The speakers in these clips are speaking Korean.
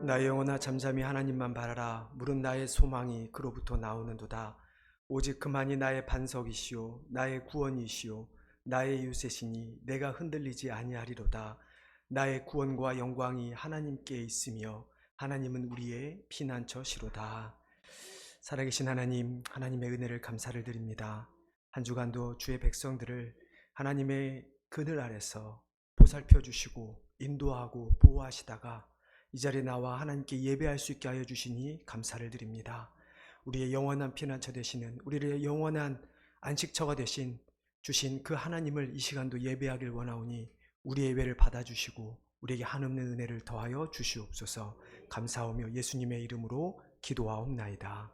나의 영혼아 잠잠히 하나님만 바라라. 물은 나의 소망이 그로부터 나오는도다. 오직 그만이 나의 반석이시요 나의 구원이시요 나의 유세시니 내가 흔들리지 아니하리로다. 나의 구원과 영광이 하나님께 있으며 하나님은 우리의 피난처시로다. 살아계신 하나님, 하나님의 은혜를 감사를 드립니다. 한 주간도 주의 백성들을 하나님의 그늘 아래서 보살펴 주시고 인도하고 보호하시다가 이 자리에 나와 하나님께 예배할 수 있게 하여 주시니 감사를 드립니다. 우리의 영원한 피난처 되시는, 우리의 영원한 안식처가 되신 주신 그 하나님을 이 시간도 예배하길 원하오니 우리의 예배를 받아주시고 우리에게 한없는 은혜를 더하여 주시옵소서. 감사하며 예수님의 이름으로 기도하옵나이다.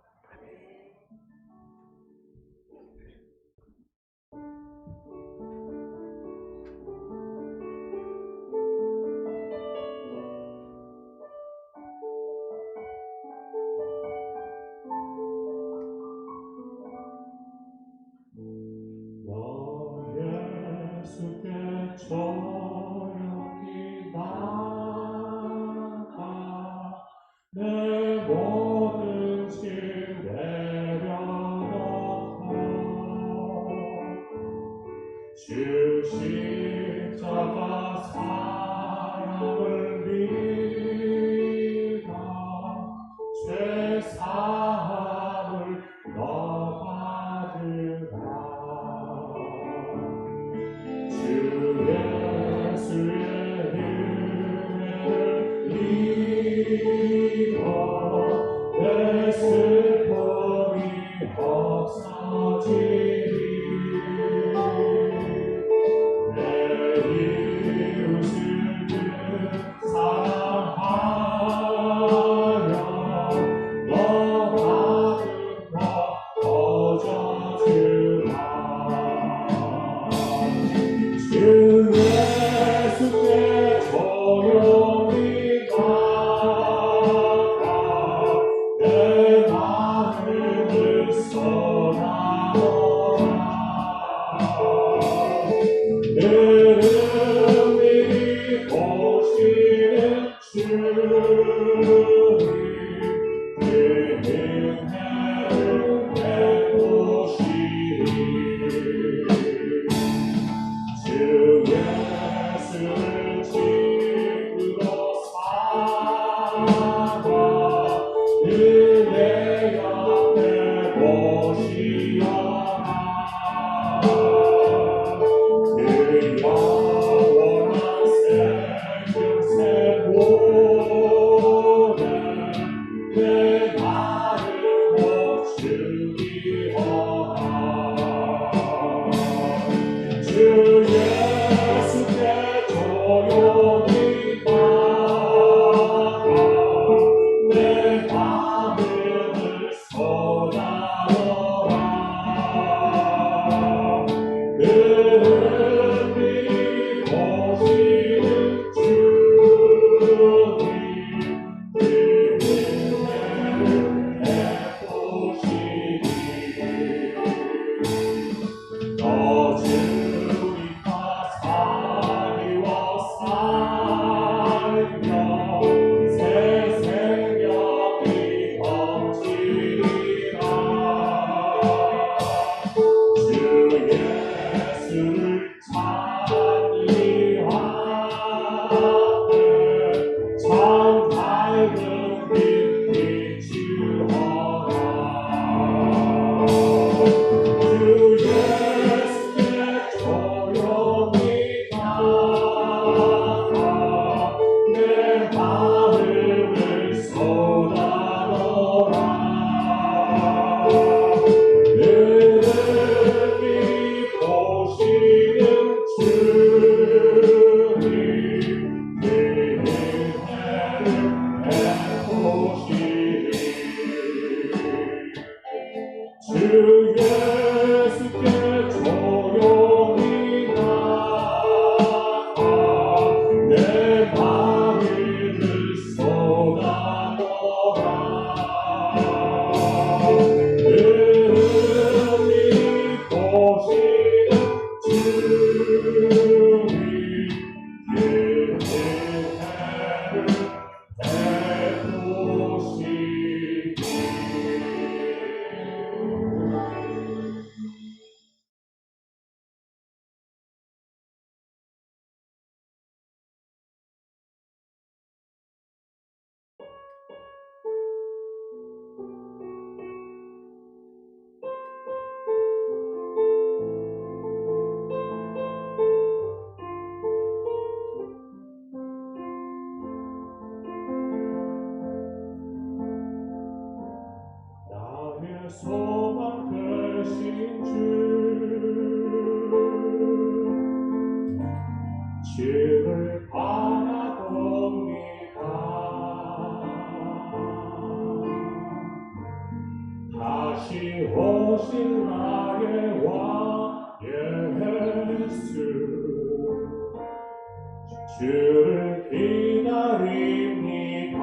예수께 조용히 나가 내 모든 짐 내려놓고 주 십자가 사랑을 믿어 죄 사함을 너 받으라. 주 예수의 은혜를 입어 내 슬픔이 없어지리. 내 이웃을 사랑하여 너 받은 것 거저주라. 주 예수께 조용히 나가 내 마음을 쏟아놓아. 능히 보시는 주님 그 은혜를 베푸시리. 주 예수를 친구로 삼아 늘 내 옆에 모시어라. 그 영원한 생명새 보내 내 나를 목축이어라. 주 예수께 조용히 나가 내 마음을 쏟아놓아. 오신 나의 왕 예수 주를 기다립니다.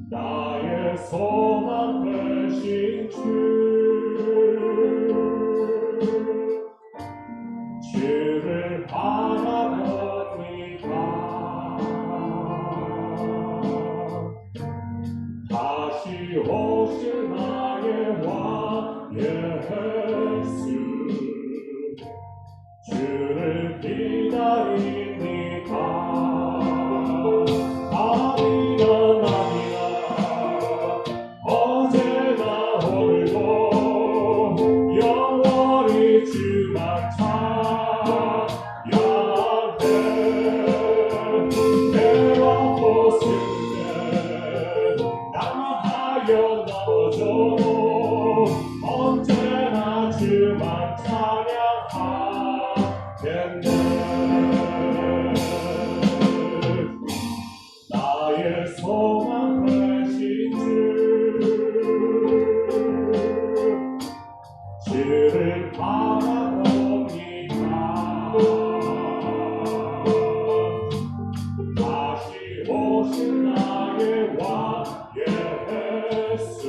나의 소망 되신 주를 바라봅니다. 다시 오실 나의 왕 예수 주를 기다립니다. 아미나 나미나 어제나 오늘도 영원히 주만 찬양해. 외롭고 슬플 때 낙망하여 넘어져도 언제나 주만 찬양하겠네. 나의 소망 되신 주를 바라봅니다. 다시 오신 나의 왕 예수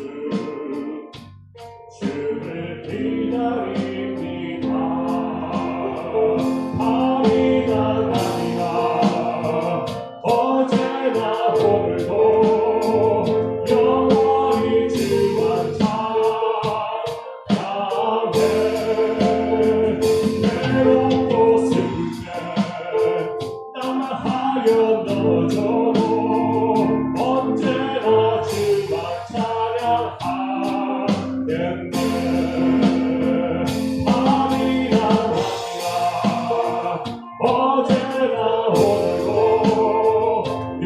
주를 기다립니다. 밤이나 낮이나 어제나 오늘도 영원히 주만 찬양해. 외롭고 슬플 때 낙망하여 넘어져도 언제나 주만 찬양하겠네. 밤이나 낮이나 어제나 오늘도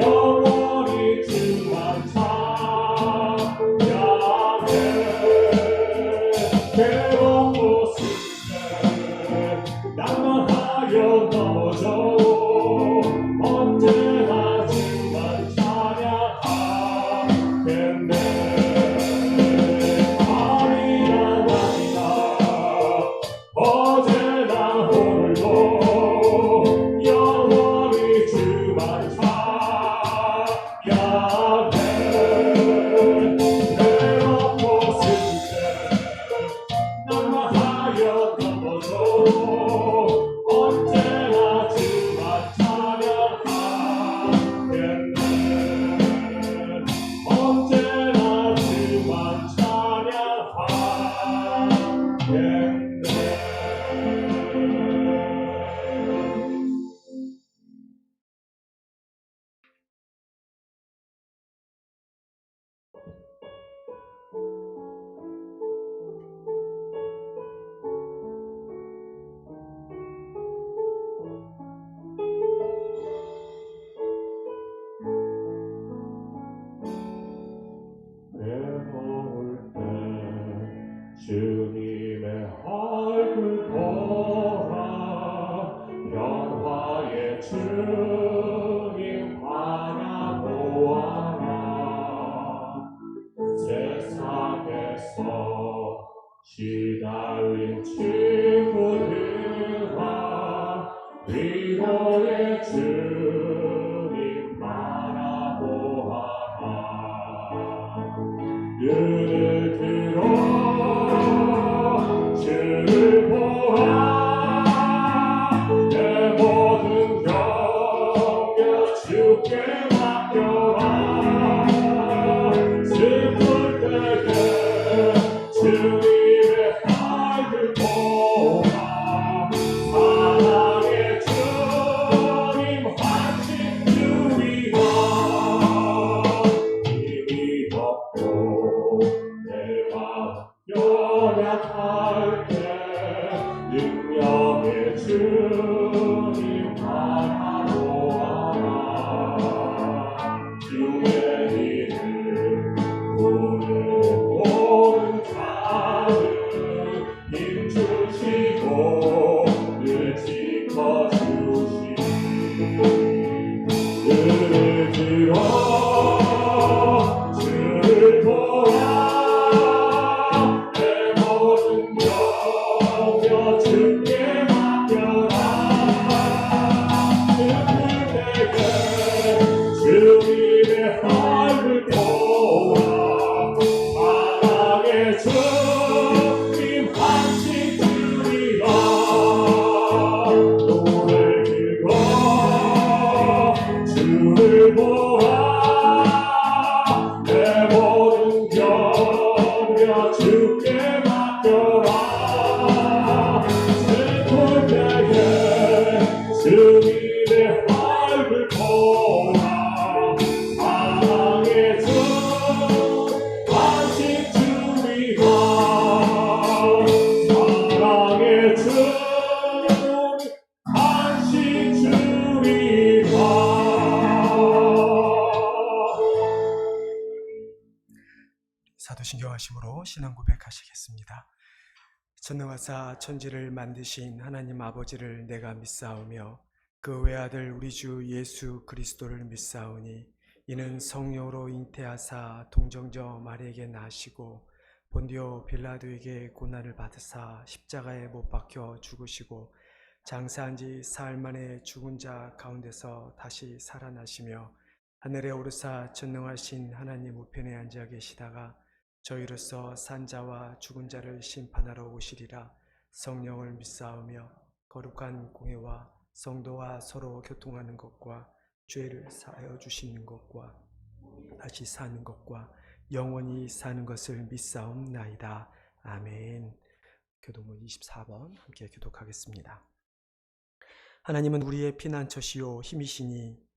영원히 주만 찬양해. 외롭고 슬플 때 낙망하여 넘어져도 언제나 주만 찬양하겠네. 밤이나 낮이나 어제나 오늘도 영원히 주만 찬양해. 외롭고 슬플 때 낙망하여 넘어져도 언제나 주만 찬양하겠네. 언제나 주만 찬양하겠네. 외로울 때 주님의 얼굴 보라. 영화의 주님 바라보아라. 세상에서 시달린 친구들아 위로의 주님 바라보아라. 눈을 들어 주를 보아. 내 모든 경력 주께 맡겨라. 슬플 때에 주님의 얼굴 보아. 사랑의 주님 환신 주이다. 힘이 없고 내 마음 연약할 때 능력의 주님 바라보아라. 주의 이름 부르는 자는 힘주시고 늘 지켜주시니 눈을 들어 주를 사도신경하심으로 신앙 고백하시겠습니다. 전능하사 천지를 만드신 하나님 아버지를 내가 믿사오며 그 외아들 우리 주 예수 그리스도를 믿사오니 이는 성령으로 잉태하사 동정저 마리에게 나시고 본디오 빌라도에게 고난을 받으사 십자가에 못 박혀 죽으시고 장사한 지 사흘 만에 죽은 자 가운데서 다시 살아나시며 하늘에 오르사 전능하신 하나님 우편에 앉아 계시다가 저희로서 산 자와 죽은 자를 심판하러 오시리라. 성령을 믿사오며 거룩한 공회와 성도와 서로 교통하는 것과 죄를 사하여 주시는 것과 다시 사는 것과 영원히 사는 것을 믿사옵나이다. 아멘. 교도문 24번 함께 교독하겠습니다. 하나님은 우리의 피난처시요 힘이시니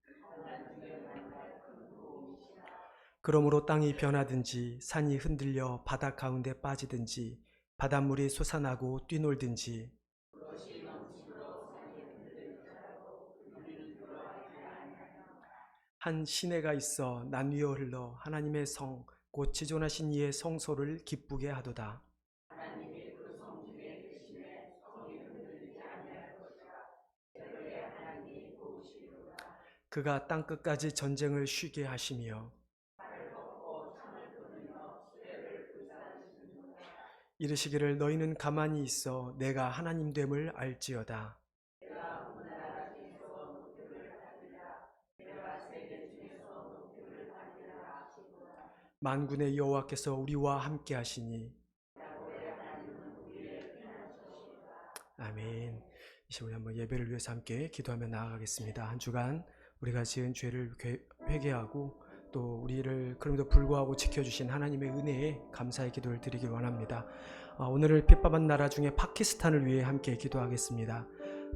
그러므로 땅이 변하든지 산이 흔들려 바다 가운데 빠지든지 바닷물이 솟아나고 뛰놀든지 한 시내가 있어 난 위에 흘러 하나님의 성 곧 지존하신 이의 성소를 기쁘게 하도다. 그가 땅끝까지 전쟁을 쉬게 하시며 이르시기를 너희는 가만히 있어 내가 하나님 됨을 알지어다. 만군의 여호와께서 우리와 함께 하시니 아멘. 이 시간에 한번 예배를 위해서 함께 기도하며 나아가겠습니다. 한 주간 우리가 지은 죄를 회개하고 또 우리를 그럼에도 불구하고 지켜주신 하나님의 은혜에 감사의 기도를 드리길 원합니다. 오늘을 핍박한 나라 중에 파키스탄을 위해 함께 기도하겠습니다.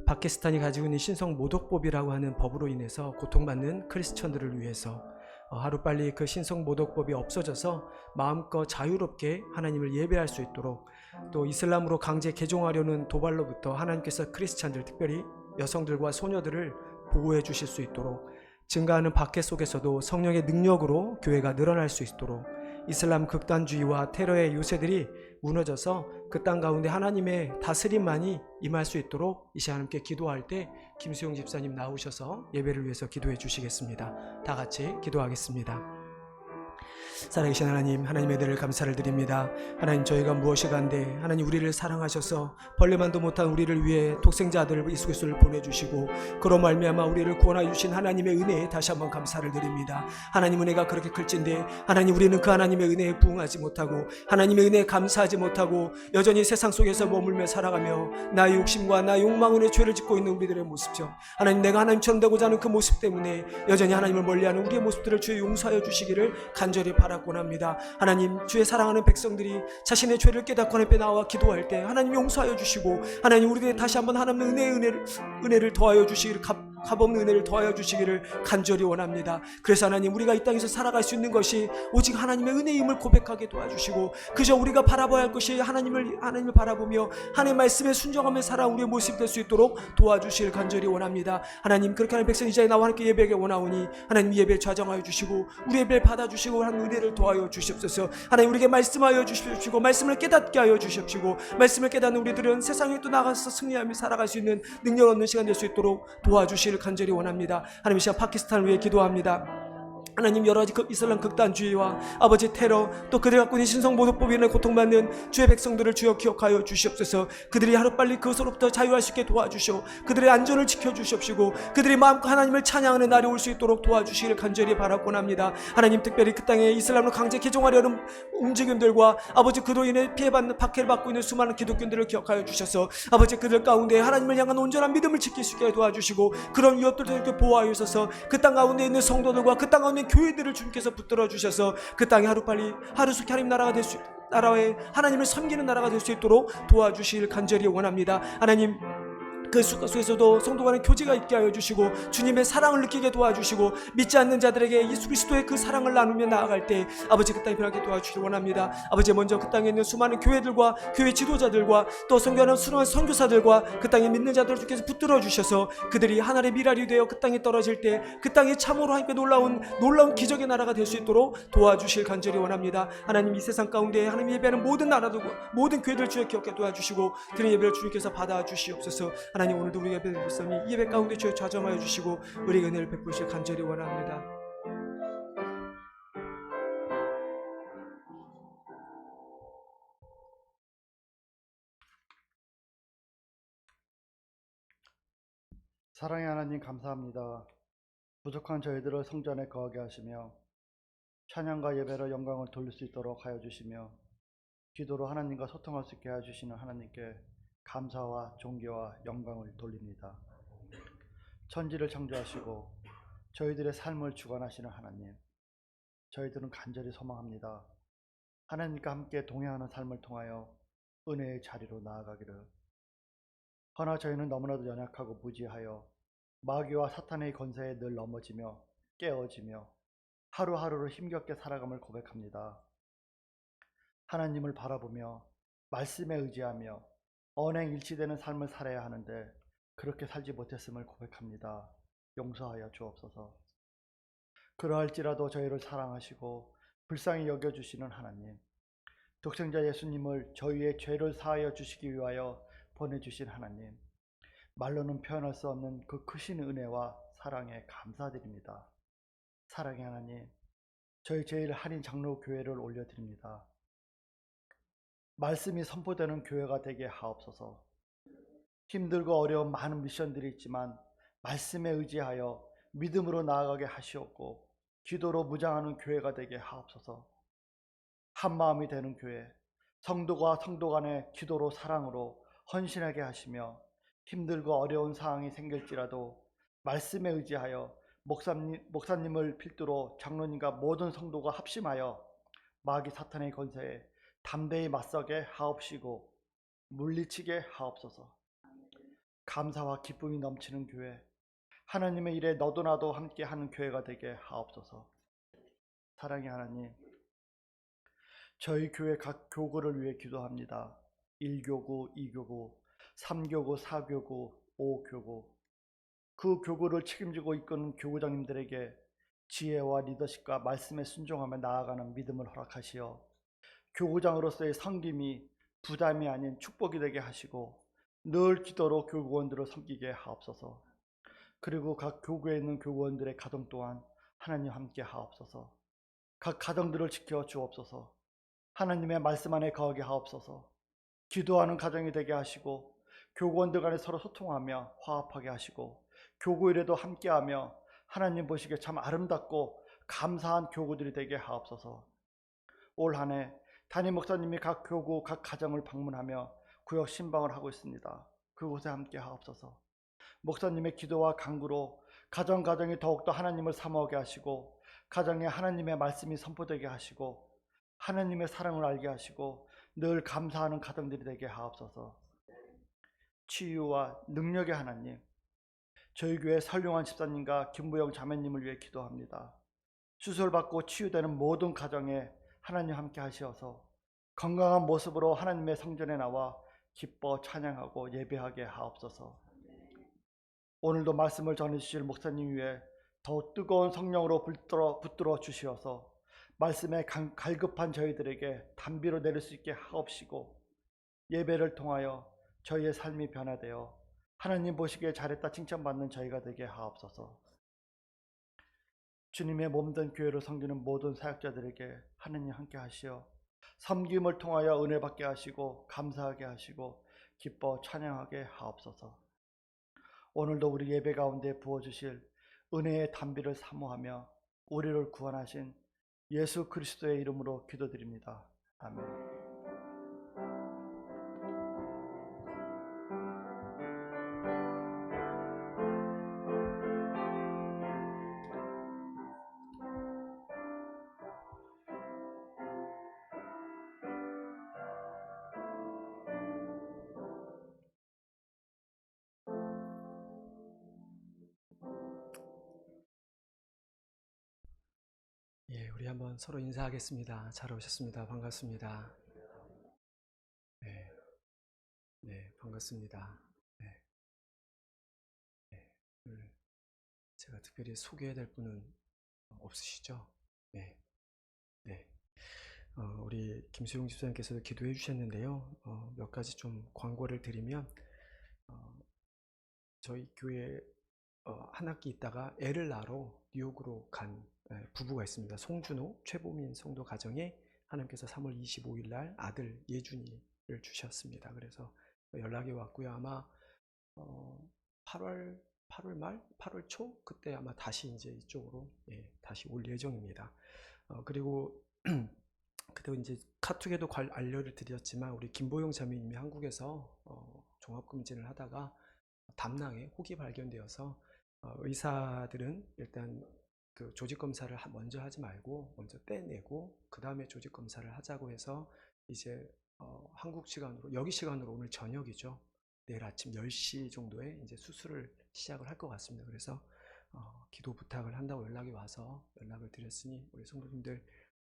파키스탄이 가지고 있는 신성 모독법이라고 하는 법으로 인해서 고통받는 크리스천들을 위해서 하루빨리 그 신성 모독법이 없어져서 마음껏 자유롭게 하나님을 예배할 수 있도록 또 이슬람으로 강제 개종하려는 도발로부터 하나님께서 크리스찬들 특별히 여성들과 소녀들을 보호해 주실 수 있도록 증가하는 박해 속에서도 성령의 능력으로 교회가 늘어날 수 있도록 이슬람 극단주의와 테러의 요새들이 무너져서 그 땅 가운데 하나님의 다스림만이 임할 수 있도록 이 시간 함께 기도할 때 김수용 집사님 나오셔서 예배를 위해서 기도해 주시겠습니다. 다 같이 기도하겠습니다. 살아계신 하나님, 하나님의 은혜를 감사를 드립니다. 하나님, 저희가 무엇이 간데 하나님 우리를 사랑하셔서 벌레만도 못한 우리를 위해 독생자 아들 예수 그리스도를 보내주시고 그로 말미암아 우리를 구원하여 주신 하나님의 은혜에 다시 한번 감사를 드립니다. 하나님 은혜가 그렇게 클진데 하나님 우리는 그 하나님의 은혜에 부응하지 못하고 하나님의 은혜에 감사하지 못하고 여전히 세상 속에서 머물며 살아가며 나의 욕심과 나의 욕망으로 죄를 짓고 있는 우리들의 모습죠. 하나님, 내가 하나님처럼 되고자 하는 그 모습 때문에 여전히 하나님을 멀리하는 우리의 모습들을 주의 용서하여 주시기를 간절히 바라곤 합니다. 하나님, 주의 사랑하는 백성들이 자신의 죄를 깨닫고 하나님 앞에 나와 기도할 때 하나님 용서하여 주시고 하나님 우리들의 다시 한번 하나님의 은혜를 더하여 주시기를 값없는 은혜를 더하여 주시기를 간절히 원합니다. 그래서 하나님, 우리가 이 땅에서 살아갈 수 있는 것이 오직 하나님의 은혜임을 고백하게 도와주시고 그저 우리가 바라봐야 할 것이 하나님을 바라보며 하나님의 말씀에 순종하며 살아온 우리의 모습이 될 수 있도록 도와주시기를 간절히 원합니다. 하나님, 그렇게 하는 백성이 이 자리에 나와 함께 예배하게 원하오니 하나님 예배 좌정하여 주시고 우리 예배를 받아주시고 하나님 은혜를 더하여 주시옵소서. 하나님, 우리에게 말씀하여 주시옵시고 말씀을 깨닫게 하여 주시옵시고 말씀을 깨닫는 우리들은 세상에 또 나가서 승리하며 살아갈 수 있는 능력 얻는 시간 될 수 있도록 도와주시기를 간절히 원합니다. 하나님, 이 시간 파키스탄을 위해 기도합니다. 하나님, 여러 가지 이슬람 극단주의와 아버지 테러 또 그들이 갖고 있는 신성모독법에 인해 고통받는 주의 백성들을 주여 기억하여 주시옵소서. 그들이 하루빨리 그것으로부터 자유할 수 있게 도와주시오. 그들의 안전을 지켜주시옵시고 그들이 마음껏 하나님을 찬양하는 날이 올 수 있도록 도와주시기를 간절히 바라곤 합니다. 하나님, 특별히 그 땅에 이슬람으로 강제 개종하려는 움직임들과 아버지 그로 인해 피해받는 박해를 받고 있는 수많은 기독교인들을 기억하여 주셔서 아버지 그들 가운데 하나님을 향한 온전한 믿음을 지킬 수 있게 도와주시고 그런 위협들도 이렇게 보호하여 주셔서 그 땅 가운데 있는 성도들과 그 땅 가운데 교회들을 주님께서 붙들어 주셔서 그 땅에 하루빨리 하루속히 하나님 나라가 될 수 나라에 하나님을 섬기는 나라가 될 수 있도록 도와주시길 간절히 원합니다. 하나님, 그 속에서도 성도 간의 교제가 있게 하여 주시고 주님의 사랑을 느끼게 도와주시고 믿지 않는 자들에게 예수 그리스도의 그 사랑을 나누며 나아갈 때 아버지 그 땅에 변하게 도와주시기 원합니다. 아버지 먼저 그 땅에 있는 수많은 교회들과 교회 지도자들과 또 선교하는 수많은 선교사들과 그 땅에 믿는 자들을 주께서 붙들어 주셔서 그들이 하나님의 미랄이 되어 그 땅에 떨어질 때 그 땅이 참으로 하나님께 놀라운 기적의 나라가 될 수 있도록 도와주실 간절히 원합니다. 하나님 이 세상 가운데 하나님 예배하는 모든 나라들 모든 교회들 주여 기억해 도와주시고 그런 예배를 주님께서 받아주시옵소서. 하나님 오늘도 우리 예배를 드렸으니 이 예배 가운데 주여 좌정하여 주시고 우리에게 은혜를 베푸실 간절히 원합니다. 사랑의 하나님 감사합니다. 부족한 저희들을 성전에 거하게 하시며 찬양과 예배로 영광을 돌릴 수 있도록 하여 주시며 기도로 하나님과 소통할 수 있게 하여 주시는 하나님께 감사와 존귀와 영광을 돌립니다. 천지를 창조하시고 저희들의 삶을 주관하시는 하나님, 저희들은 간절히 소망합니다. 하나님과 함께 동행하는 삶을 통하여 은혜의 자리로 나아가기를. 허나 저희는 너무나도 연약하고 무지하여 마귀와 사탄의 권세에 늘 넘어지며 깨어지며 하루하루를 힘겹게 살아감을 고백합니다. 하나님을 바라보며 말씀에 의지하며 언행일치되는 삶을 살아야 하는데 그렇게 살지 못했음을 고백합니다. 용서하여 주옵소서. 그러할지라도 저희를 사랑하시고 불쌍히 여겨주시는 하나님, 독생자 예수님을 저희의 죄를 사하여 주시기 위하여 보내주신 하나님, 말로는 표현할 수 없는 그 크신 은혜와 사랑에 감사드립니다. 사랑의 하나님, 저희 제일 한인 장로교회를 올려드립니다. 말씀이 선포되는 교회가 되게 하옵소서. 힘들고 어려운 많은 미션들이 있지만 말씀에 의지하여 믿음으로 나아가게 하시옵고 기도로 무장하는 교회가 되게 하옵소서. 한마음이 되는 교회, 성도가 성도 간의 기도로 사랑으로 헌신하게 하시며 힘들고 어려운 상황이 생길지라도 말씀에 의지하여 목사님을 필두로 장로님과 모든 성도가 합심하여 마귀 사탄의 권세에 담대히 맞서게 하옵시고 물리치게 하옵소서. 감사와 기쁨이 넘치는 교회, 하나님의 일에 너도 나도 함께 하는 교회가 되게 하옵소서. 사랑의 하나님, 저희 교회 각 교구를 위해 기도합니다. 1교구, 2교구, 3교구, 4교구, 5교구, 그 교구를 책임지고 이끄는 교구장님들에게 지혜와 리더십과 말씀에 순종하며 나아가는 믿음을 허락하시어 교구장으로서의 섬김이 부담이 아닌 축복이 되게 하시고 늘 기도로 교구원들을 섬기게 하옵소서. 그리고 각 교구에 있는 교구원들의 가정 또한 하나님 함께 하옵소서. 각 가정들을 지켜 주옵소서. 하나님의 말씀 안에 거하게 하옵소서. 기도하는 가정이 되게 하시고 교구원들 간에 서로 소통하며 화합하게 하시고 교구일에도 함께하며 하나님 보시기에 참 아름답고 감사한 교구들이 되게 하옵소서. 올 한 해 담임 목사님이 각 교구 각 가정을 방문하며 구역 신방을 하고 있습니다. 그곳에 함께 하옵소서. 목사님의 기도와 간구로 가정이 더욱더 하나님을 사모하게 하시고 가정에 하나님의 말씀이 선포되게 하시고 하나님의 사랑을 알게 하시고 늘 감사하는 가정들이 되게 하옵소서. 치유와 능력의 하나님, 저희 교회 설용환 집사님과 김부영 자매님을 위해 기도합니다. 수술받고 치유되는 모든 가정에 하나님 함께 하시어서 건강한 모습으로 하나님의 성전에 나와 기뻐 찬양하고 예배하게 하옵소서. 오늘도 말씀을 전해주실 목사님 위에 더 뜨거운 성령으로 붙들어 주시어서 말씀에 갈급한 저희들에게 단비로 내릴 수 있게 하옵시고 예배를 통하여 저희의 삶이 변화되어 하나님 보시기에 잘했다 칭찬받는 저희가 되게 하옵소서. 주님의 몸된 교회를 섬기는 모든 사역자들에게 하나님 함께 하시어 섬김을 통하여 은혜 받게 하시고 감사하게 하시고 기뻐 찬양하게 하옵소서. 오늘도 우리 예배 가운데 부어주실 은혜의 단비를 사모하며 우리를 구원하신 예수 그리스도의 이름으로 기도드립니다. 아멘. 우리 한번 서로 인사하겠습니다. 잘 오셨습니다. 반갑습니다. 네, 네, 반갑습니다. 네, 네. 오늘 제가 특별히 소개해야 될 분은 없으시죠? 네, 네. 우리 김수용 집사님께서도 기도해 주셨는데요. 몇 가지 좀 광고를 드리면, 어, 저희 교회 한 학기 있다가 애를 낳으러 뉴욕으로 간 부부가 있습니다. 송준호, 최보민 성도 가정에 하나님께서 3월 25일 날 아들 예준이를 주셨습니다. 그래서 연락이 왔고요. 아마 8월 말, 8월 초 그때 아마 다시 이제 이쪽으로 다시 올 예정입니다. 그리고 그때 이제 카톡에도 알려를 드렸지만 우리 김보영 자매님이 한국에서 종합검진을 하다가 담낭에 혹이 발견되어서 의사들은 일단 그 조직 검사를 먼저 하지 말고 먼저 떼내고 그 다음에 조직 검사를 하자고 해서 이제 한국 시간으로 여기 시간으로 오늘 저녁이죠. 내일 아침 10시 정도에 이제 수술을 시작을 할 것 같습니다. 그래서 기도 부탁을 한다고 연락이 와서 연락을 드렸으니 우리 성도님들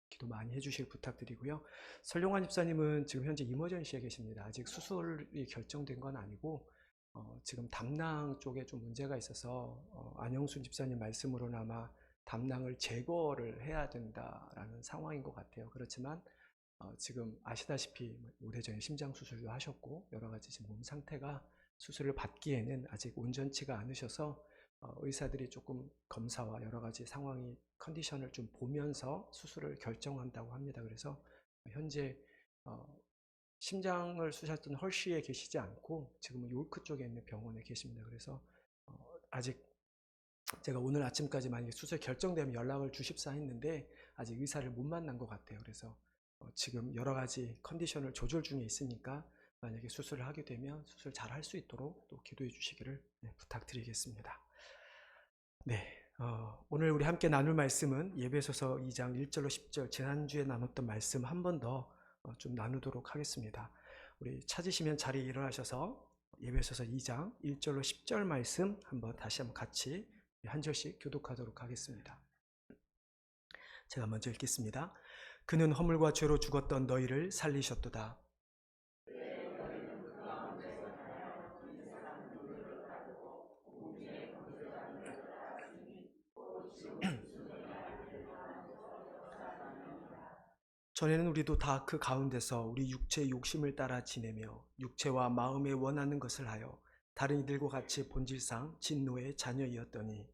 기도 많이 해주실 부탁드리고요. 설용환 집사님은 지금 현재 이머전시에 계십니다. 아직 수술이 결정된 건 아니고 지금 담낭 쪽에 좀 문제가 있어서 안영순 집사님 말씀으로는 아마 담낭을 제거를 해야 된다라는 상황인 것 같아요. 그렇지만 지금 아시다시피 오래전에 심장 수술도 하셨고 여러 가지 지금 몸 상태가 수술을 받기에는 아직 온전치가 않으셔서 의사들이 조금 검사와 여러 가지 상황이 컨디션을 좀 보면서 수술을 결정한다고 합니다. 그래서 현재 심장을 수술했던 헐시에 계시지 않고 지금은 요크 쪽에 있는 병원에 계십니다. 그래서 아직 제가 오늘 아침까지 만약에 수술 결정되면 연락을 주십사 했는데 아직 의사를 못 만난 것 같아요. 그래서 지금 여러 가지 컨디션을 조절 중에 있으니까 만약에 수술을 하게 되면 수술 잘 할 수 있도록 또 기도해 주시기를 부탁드리겠습니다. 네, 오늘 우리 함께 나눌 말씀은 예배소서 2장 1절로 10절 지난주에 나눴던 말씀 한 번 더 좀 나누도록 하겠습니다. 우리 찾으시면 자리에 일어나셔서 예배소서 2장 1절로 10절 말씀 다시 한번 같이 한 절씩 교독하도록 하겠습니다. 제가 먼저 읽겠습니다. 그는 허물과 죄로 죽었던 너희를 살리셨도다. 전에는 우리도 다 그 가운데서 우리 육체의 욕심을 따라 지내며 육체와 마음에 원하는 것을 하여 다른 이들과 같이 본질상 진노의 자녀이었더니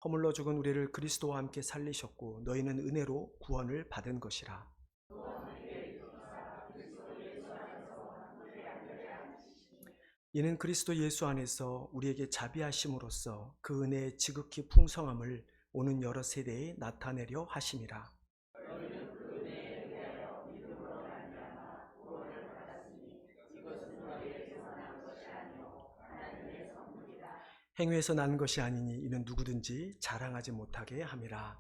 허물로 죽은 우리를 그리스도와 함께 살리셨고 너희는 은혜로 구원을 받은 것이라. 이는 그리스도 예수 안에서 우리에게 자비하심으로써 그 은혜의 지극히 풍성함을 오는 여러 세대에 나타내려 하심이라. 행위에서 난 것이 아니니 이는 누구든지 자랑하지 못하게 함이라.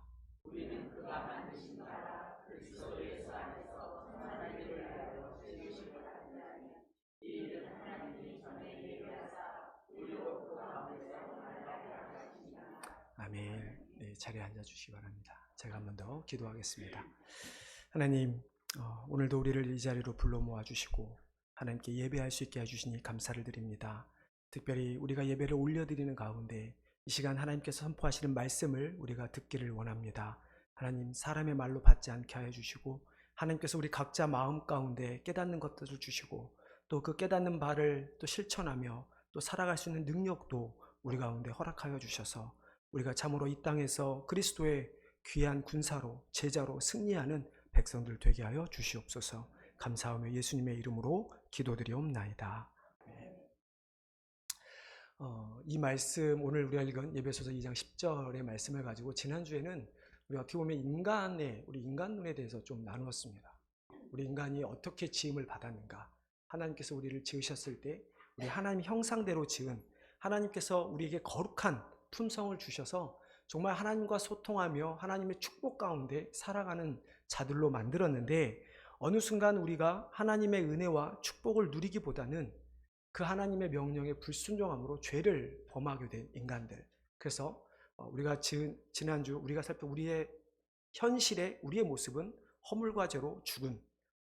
아멘. 네, 자리에 앉아주시기 바랍니다. 제가 한 번 더 기도하겠습니다. 하나님, 오늘도 우리를 이 자리로 불러 모아주시고 하나님께 예배할 수 있게 해주시니 감사를 드립니다. 특별히 우리가 예배를 올려드리는 가운데 이 시간 하나님께서 선포하시는 말씀을 우리가 듣기를 원합니다. 하나님, 사람의 말로 받지 않게 하여 주시고 하나님께서 우리 각자 마음 가운데 깨닫는 것들을 주시고 또 그 깨닫는 바를 또 실천하며 또 살아갈 수 있는 능력도 우리 가운데 허락하여 주셔서 우리가 참으로 이 땅에서 그리스도의 귀한 군사로 제자로 승리하는 백성들 되게 하여 주시옵소서. 감사하며 예수님의 이름으로 기도드리옵나이다. 이 말씀 오늘 우리가 읽은 예배소서 2장 10절의 말씀을 가지고 지난주에는 우리가 어떻게 보면 우리 인간론에 대해서 좀 나누었습니다. 우리 인간이 어떻게 지음을 받았는가, 하나님께서 우리를 지으셨을 때 우리 하나님 형상대로 지은 하나님께서 우리에게 거룩한 품성을 주셔서 정말 하나님과 소통하며 하나님의 축복 가운데 살아가는 자들로 만들었는데 어느 순간 우리가 하나님의 은혜와 축복을 누리기보다는 그 하나님의 명령에 불순종함으로 죄를 범하게 된 인간들. 그래서 우리가 지난주 우리가 살펴 우리의 현실의 우리의 모습은 허물과 죄로 죽은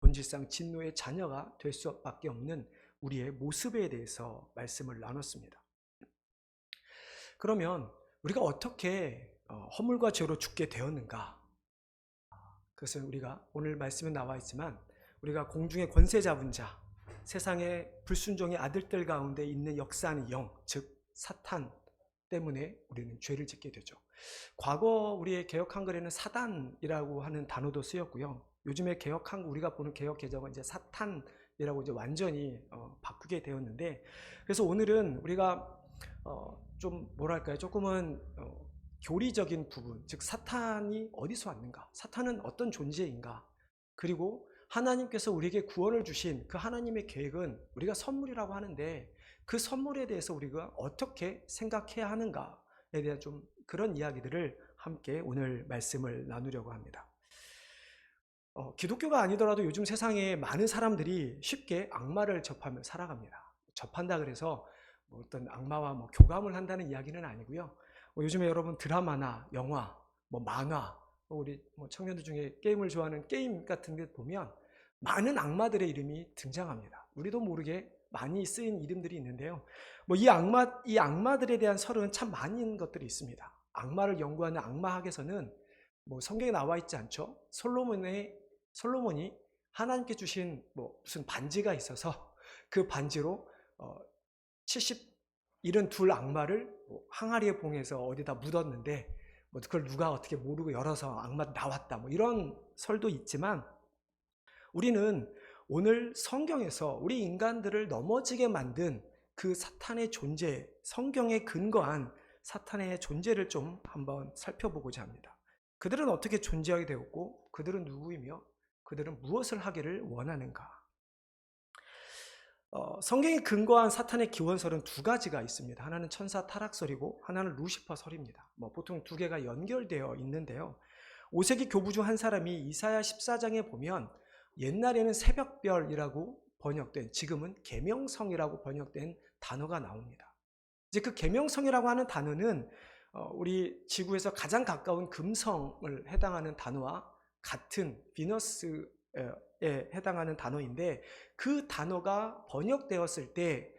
본질상 진노의 자녀가 될 수밖에 없는 우리의 모습에 대해서 말씀을 나눴습니다. 그러면 우리가 어떻게 허물과 죄로 죽게 되었는가? 그것은 우리가 오늘 말씀에 나와 있지만 우리가 공중의 권세 잡은 자, 세상의 불순종의 아들들 가운데 있는 역사하는 영, 즉 사탄 때문에 우리는 죄를 짓게 되죠. 과거 우리의 개역 한글에는 사단이라고 하는 단어도 쓰였고요. 요즘에 개역 한글 우리가 보는 개역 개정은 이제 사탄이라고 이제 완전히 바꾸게 되었는데, 그래서 오늘은 우리가 좀 뭐랄까요? 조금은 교리적인 부분, 즉 사탄이 어디서 왔는가? 사탄은 어떤 존재인가? 그리고 하나님께서 우리에게 구원을 주신 그 하나님의 계획은 우리가 선물이라고 하는데 그 선물에 대해서 우리가 어떻게 생각해야 하는가에 대한 좀 그런 이야기들을 함께 오늘 말씀을 나누려고 합니다. 기독교가 아니더라도 요즘 세상에 많은 사람들이 쉽게 악마를 접하며 살아갑니다. 접한다 그래서 어떤 악마와 교감을 한다는 이야기는 아니고요. 요즘에 여러분 드라마나 영화, 만화, 우리 청년들 중에 게임을 좋아하는 게임 같은 데 보면 많은 악마들의 이름이 등장합니다. 우리도 모르게 많이 쓰인 이름들이 있는데요. 이 악마들에 대한 설은 참 많은 것들이 있습니다. 악마를 연구하는 악마학에서는 성경에 나와 있지 않죠. 솔로몬이 하나님께 주신 무슨 반지가 있어서 그 반지로 72 악마를 항아리에 봉해서 어디다 묻었는데 그걸 누가 어떻게 모르고 열어서 악마 나왔다 이런 설도 있지만, 우리는 오늘 성경에서 우리 인간들을 넘어지게 만든 그 사탄의 존재, 성경에 근거한 사탄의 존재를 좀 한번 살펴보고자 합니다. 그들은 어떻게 존재하게 되었고 그들은 누구이며 그들은 무엇을 하기를 원하는가? 성경에 근거한 사탄의 기원설은 두 가지가 있습니다. 하나는 천사 타락설이고 하나는 루시퍼설입니다. 보통 두 개가 연결되어 있는데요. 5세기 교부 중 한 사람이 이사야 14장에 보면 옛날에는 새벽별이라고 번역된, 지금은 계명성이라고 번역된 단어가 나옵니다. 이제 그 계명성이라고 하는 단어는 우리 지구에서 가장 가까운 금성을 해당하는 단어와 같은 비너스에 해당하는 단어인데, 그 단어가 번역되었을 때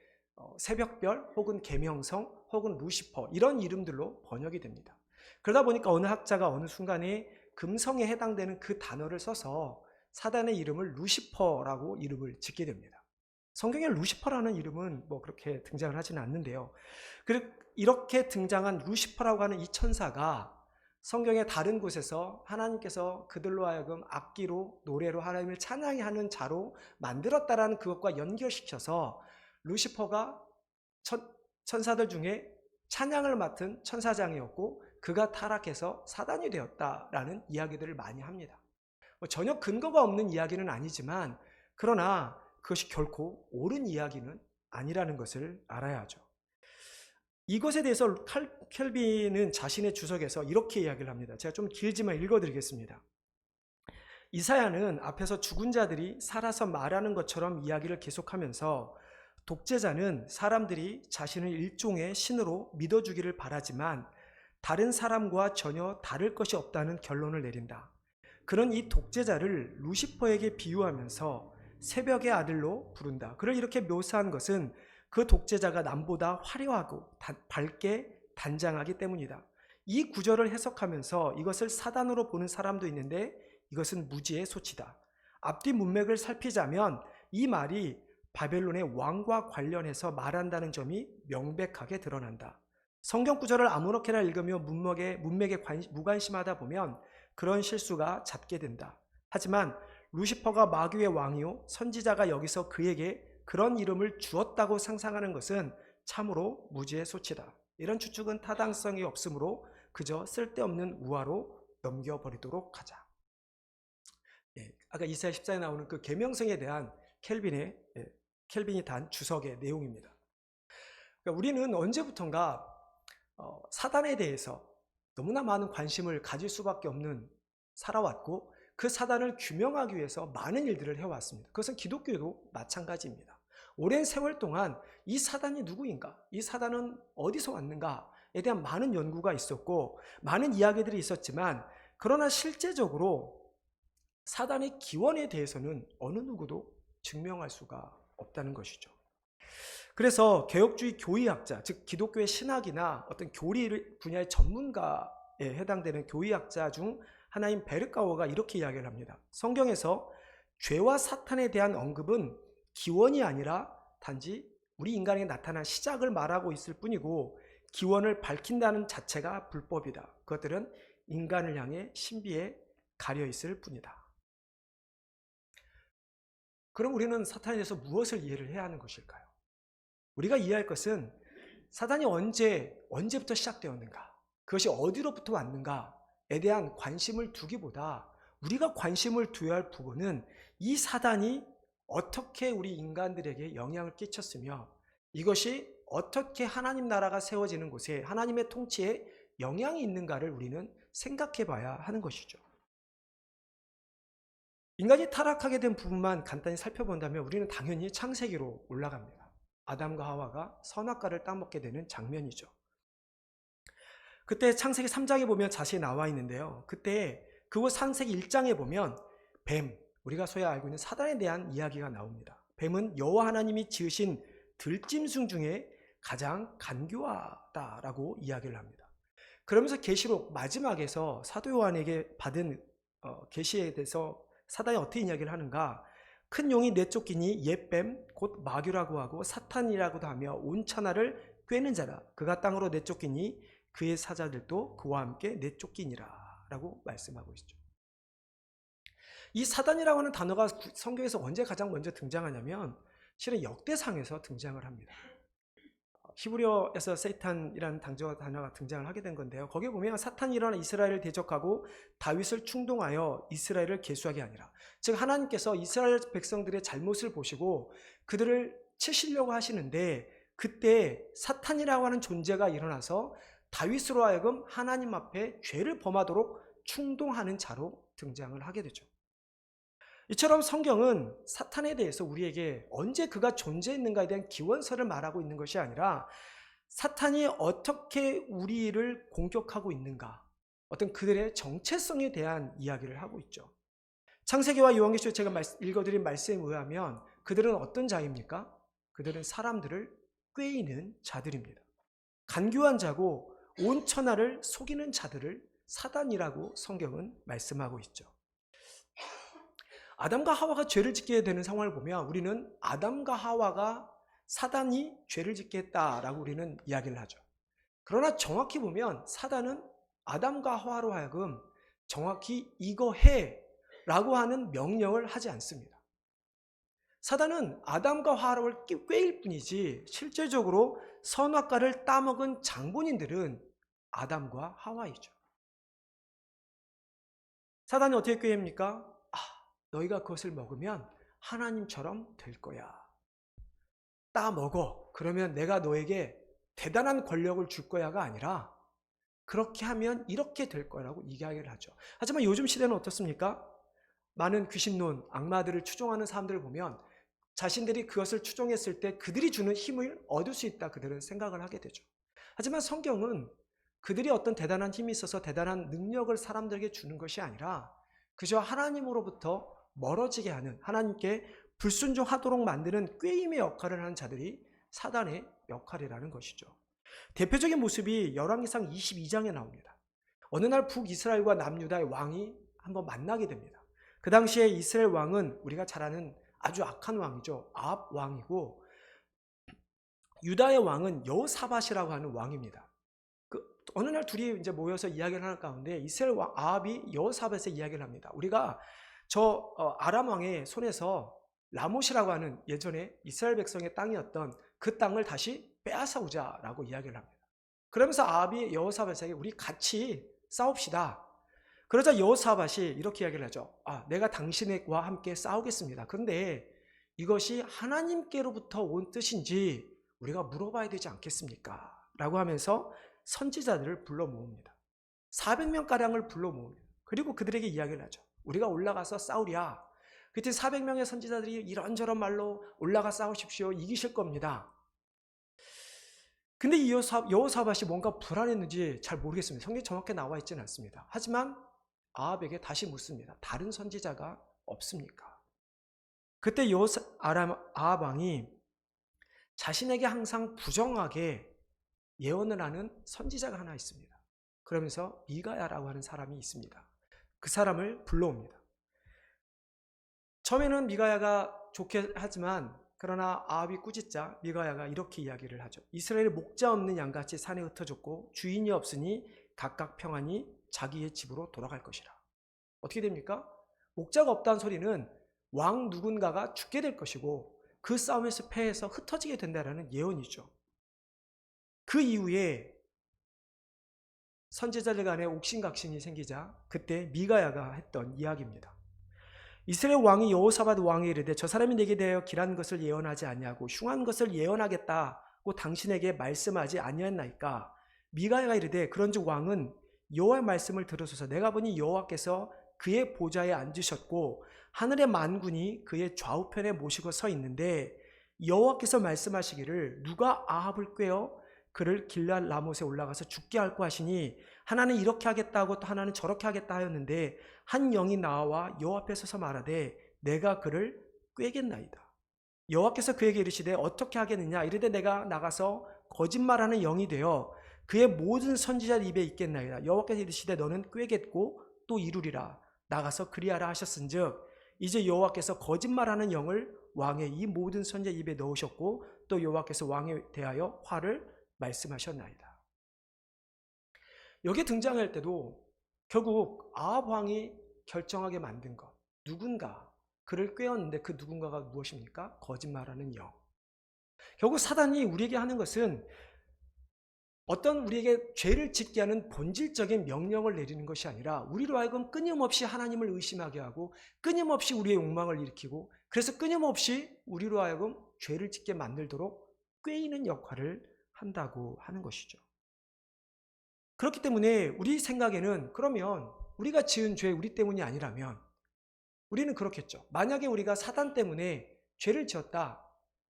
새벽별 혹은 계명성 혹은 루시퍼 이런 이름들로 번역이 됩니다. 그러다 보니까 어느 학자가 어느 순간에 금성에 해당되는 그 단어를 써서 사단의 이름을 루시퍼라고 이름을 짓게 됩니다. 성경에 루시퍼라는 이름은 그렇게 등장을 하지는 않는데요. 이렇게 등장한 루시퍼라고 하는 이 천사가 성경의 다른 곳에서 하나님께서 그들로 하여금 악기로 노래로 하나님을 찬양해 하는 자로 만들었다라는 그것과 연결시켜서 루시퍼가 천사들 중에 찬양을 맡은 천사장이었고 그가 타락해서 사단이 되었다라는 이야기들을 많이 합니다. 전혀 근거가 없는 이야기는 아니지만, 그러나 그것이 결코 옳은 이야기는 아니라는 것을 알아야 하죠. 이것에 대해서 켈빈은 자신의 주석에서 이렇게 이야기를 합니다. 제가 좀 길지만 읽어드리겠습니다. 이사야는 앞에서 죽은 자들이 살아서 말하는 것처럼 이야기를 계속하면서 독재자는 사람들이 자신을 일종의 신으로 믿어주기를 바라지만 다른 사람과 전혀 다를 것이 없다는 결론을 내린다. 그런 이 독재자를 루시퍼에게 비유하면서 새벽의 아들로 부른다. 그를 이렇게 묘사한 것은 그 독재자가 남보다 화려하고 밝게 단장하기 때문이다. 이 구절을 해석하면서 이것을 사단으로 보는 사람도 있는데 이것은 무지의 소치다. 앞뒤 문맥을 살피자면 이 말이 바벨론의 왕과 관련해서 말한다는 점이 명백하게 드러난다. 성경 구절을 아무렇게나 읽으며 문맥에 무관심하다 보면 그런 실수가 잦게 된다. 하지만 루시퍼가 마귀의 왕이요 선지자가 여기서 그에게 그런 이름을 주었다고 상상하는 것은 참으로 무지의 소치다. 이런 추측은 타당성이 없으므로 그저 쓸데없는 우화로 넘겨버리도록 하자. 아까 이사야 14에 나오는 그 계명성에 대한 켈빈이 단 주석의 내용입니다. 그러니까 우리는 언제부턴가 사단에 대해서 너무나 많은 관심을 가질 수밖에 없는 살아왔고, 그 사단을 규명하기 위해서 많은 일들을 해왔습니다. 그것은 기독교도 마찬가지입니다. 오랜 세월 동안 이 사단이 누구인가, 이 사단은 어디서 왔는가에 대한 많은 연구가 있었고 많은 이야기들이 있었지만, 그러나 실제적으로 사단의 기원에 대해서는 어느 누구도 증명할 수가 없다는 것이죠. 그래서 개혁주의 교의학자, 즉 기독교의 신학이나 어떤 교리 분야의 전문가에 해당되는 교의학자 중 하나인 베르가워가 이렇게 이야기를 합니다. 성경에서 죄와 사탄에 대한 언급은 기원이 아니라 단지 우리 인간에게 나타난 시작을 말하고 있을 뿐이고, 기원을 밝힌다는 자체가 불법이다. 그것들은 인간을 향해 신비에 가려 있을 뿐이다. 그럼 우리는 사탄에 대해서 무엇을 이해를 해야 하는 것일까요? 우리가 이해할 것은 사단이 언제부터 시작되었는가, 그것이 어디로부터 왔는가에 대한 관심을 두기보다 우리가 관심을 두어야 할 부분은 이 사단이 어떻게 우리 인간들에게 영향을 끼쳤으며 이것이 어떻게 하나님 나라가 세워지는 곳에 하나님의 통치에 영향이 있는가를 우리는 생각해 봐야 하는 것이죠. 인간이 타락하게 된 부분만 간단히 살펴본다면 우리는 당연히 창세기로 올라갑니다. 아담과 하와가 선악과를 따먹게 되는 장면이죠. 그때 창세기 3장에 보면 자세히 나와 있는데요. 그때 그곳 창세기 1장에 보면 뱀, 우리가 소위 알고 있는 사단에 대한 이야기가 나옵니다. 뱀은 여호와 하나님이 지으신 들짐승 중에 가장 간교하다라고 이야기를 합니다. 그러면서 계시록 마지막에서 사도 요한에게 받은 계시에 대해서 사단이 어떻게 이야기를 하는가, 큰 용이 내쫓기니 옛뱀 곧 마귀라고 하고 사탄이라고도 하며 온 천하를 꿰는 자라. 그가 땅으로 내쫓기니 그의 사자들도 그와 함께 내쫓기니라 라고 말씀하고 있죠. 이 사단이라고 하는 단어가 성경에서 언제 가장 먼저 등장하냐면 실은 역대상에서 등장을 합니다. 히브리어에서 세탄이라는 단어가 등장을 하게 된 건데요. 거기에 보면 사탄이 일어나 이스라엘을 대적하고 다윗을 충동하여 이스라엘을 계수하게 하니라. 즉 하나님께서 이스라엘 백성들의 잘못을 보시고 그들을 치시려고 하시는데, 그때 사탄이라고 하는 존재가 일어나서 다윗으로 하여금 하나님 앞에 죄를 범하도록 충동하는 자로 등장을 하게 되죠. 이처럼 성경은 사탄에 대해서 우리에게 언제 그가 존재했는가에 대한 기원서를 말하고 있는 것이 아니라 사탄이 어떻게 우리를 공격하고 있는가, 어떤 그들의 정체성에 대한 이야기를 하고 있죠. 창세기와 요한계시록 제가 읽어드린 말씀에 의하면 그들은 어떤 자입니까? 그들은 사람들을 꾀이는 자들입니다. 간교한 자고 온 천하를 속이는 자들을 사단이라고 성경은 말씀하고 있죠. 아담과 하와가 죄를 짓게 되는 상황을 보면 우리는 아담과 하와가 사단이 죄를 짓게 했다라고 우리는 이야기를 하죠. 그러나 정확히 보면 사단은 아담과 하와로 하여금 정확히 이거 해 라고 하는 명령을 하지 않습니다. 사단은 아담과 하와를 꾀일 뿐이지 실제적으로 선악과를 따먹은 장본인들은 아담과 하와이죠. 사단이 어떻게 꾀입니까? 너희가 그것을 먹으면 하나님처럼 될 거야. 따먹어. 그러면 내가 너에게 대단한 권력을 줄 거야가 아니라 그렇게 하면 이렇게 될 거라고 이야기를 하죠. 하지만 요즘 시대는 어떻습니까? 많은 귀신론, 악마들을 추종하는 사람들을 보면 자신들이 그것을 추종했을 때 그들이 주는 힘을 얻을 수 있다 그들은 생각을 하게 되죠. 하지만 성경은 그들이 어떤 대단한 힘이 있어서 대단한 능력을 사람들에게 주는 것이 아니라 그저 하나님으로부터 멀어지게 하는, 하나님께 불순종하도록 만드는 꾀임의 역할을 하는 자들이 사단의 역할이라는 것이죠. 대표적인 모습이 열왕기상 22장에 나옵니다. 어느 날 북이스라엘과 남유다의 왕이 한번 만나게 됩니다. 그 당시에 이스라엘 왕은 우리가 잘 아는 아주 악한 왕이죠. 아합 왕이고, 유다의 왕은 여호사밧이라고 하는 왕입니다. 어느 날 둘이 이제 모여서 이야기를 하는 가운데 이스라엘 왕 아합이 여호사밧의 이야기를 합니다. 우리가 저 아람 왕의 손에서 라못이라고 하는 예전에 이스라엘 백성의 땅이었던 그 땅을 다시 빼앗아오자라고 이야기를 합니다. 그러면서 아합이 여호사밧에게 우리 같이 싸웁시다. 그러자 여호사밧이 이렇게 이야기를 하죠. 내가 당신과 함께 싸우겠습니다. 그런데 이것이 하나님께로부터 온 뜻인지 우리가 물어봐야 되지 않겠습니까? 라고 하면서 선지자들을 불러 모읍니다. 400명가량을 불러 모읍니다. 그리고 그들에게 이야기를 하죠. 우리가 올라가서 싸우랴. 그때 400명의 선지자들이 이런저런 말로 올라가 싸우십시오. 이기실 겁니다. 근데 이 여호사밧이 뭔가 불안했는지 잘 모르겠습니다. 성경에 정확히 나와 있지는 않습니다. 하지만 아합에게 다시 묻습니다. 다른 선지자가 없습니까? 그때 아합 왕이 자신에게 항상 부정하게 예언을 하는 선지자가 하나 있습니다. 그러면서 미가야라고 하는 사람이 있습니다. 그 사람을 불러옵니다. 처음에는 미가야가 좋게 하지만 그러나 아합이 꾸짖자 미가야가 이렇게 이야기를 하죠. 이스라엘이 목자 없는 양같이 산에 흩어졌고 주인이 없으니 각각 평안히 자기의 집으로 돌아갈 것이라. 어떻게 됩니까? 목자가 없다는 소리는 왕 누군가가 죽게 될 것이고 그 싸움에서 패해서 흩어지게 된다는 예언이죠. 그 이후에 선지자들 간에 옥신각신이 생기자 그때 미가야가 했던 이야기입니다. 이스라엘 왕이 여호사밧 왕에 이르되 저 사람이 내게 대하여 길한 것을 예언하지 아니하고 흉한 것을 예언하겠다고 당신에게 말씀하지 아니했나이까. 미가야가 이르되 그런즉 왕은 여호와의 말씀을 들으소서. 내가 보니 여호와께서 그의 보좌에 앉으셨고 하늘의 만군이 그의 좌우편에 모시고 서 있는데 여호와께서 말씀하시기를 누가 아합을 꾀어 그를 길르앗 라못에 올라가서 죽게 할고 하시니 하나는 이렇게 하겠다 고 또 하나는 저렇게 하겠다 하였는데 한 영이 나와 여호와 앞에 서서 말하되 내가 그를 꾀겠나이다. 여호와께서 그에게 이르시되 어떻게 하겠느냐. 이르되 내가 나가서 거짓말하는 영이 되어 그의 모든 선지자 입에 있겠나이다. 여호와께서 이르시되 너는 꾀겠고 또 이루리라. 나가서 그리하라 하셨은즉 이제 여호와께서 거짓말하는 영을 왕의 이 모든 선지자 입에 넣으셨고 또 여호와께서 왕에 대하여 화를 말씀하셨나이다. 여기에 등장할 때도 결국 아합 왕이 결정하게 만든 것, 누군가 그를 꾀었는데 그 누군가가 무엇입니까? 거짓말하는 영. 결국 사단이 우리에게 하는 것은 어떤 우리에게 죄를 짓게 하는 본질적인 명령을 내리는 것이 아니라 우리로 하여금 끊임없이 하나님을 의심하게 하고 끊임없이 우리의 욕망을 일으키고 그래서 끊임없이 우리로 하여금 죄를 짓게 만들도록 꾀이는 역할을 한다고 하는 것이죠. 그렇기 때문에 우리 생각에는 그러면 우리가 지은 죄 우리 때문이 아니라면 우리는 그렇겠죠. 만약에 우리가 사단 때문에 죄를 지었다.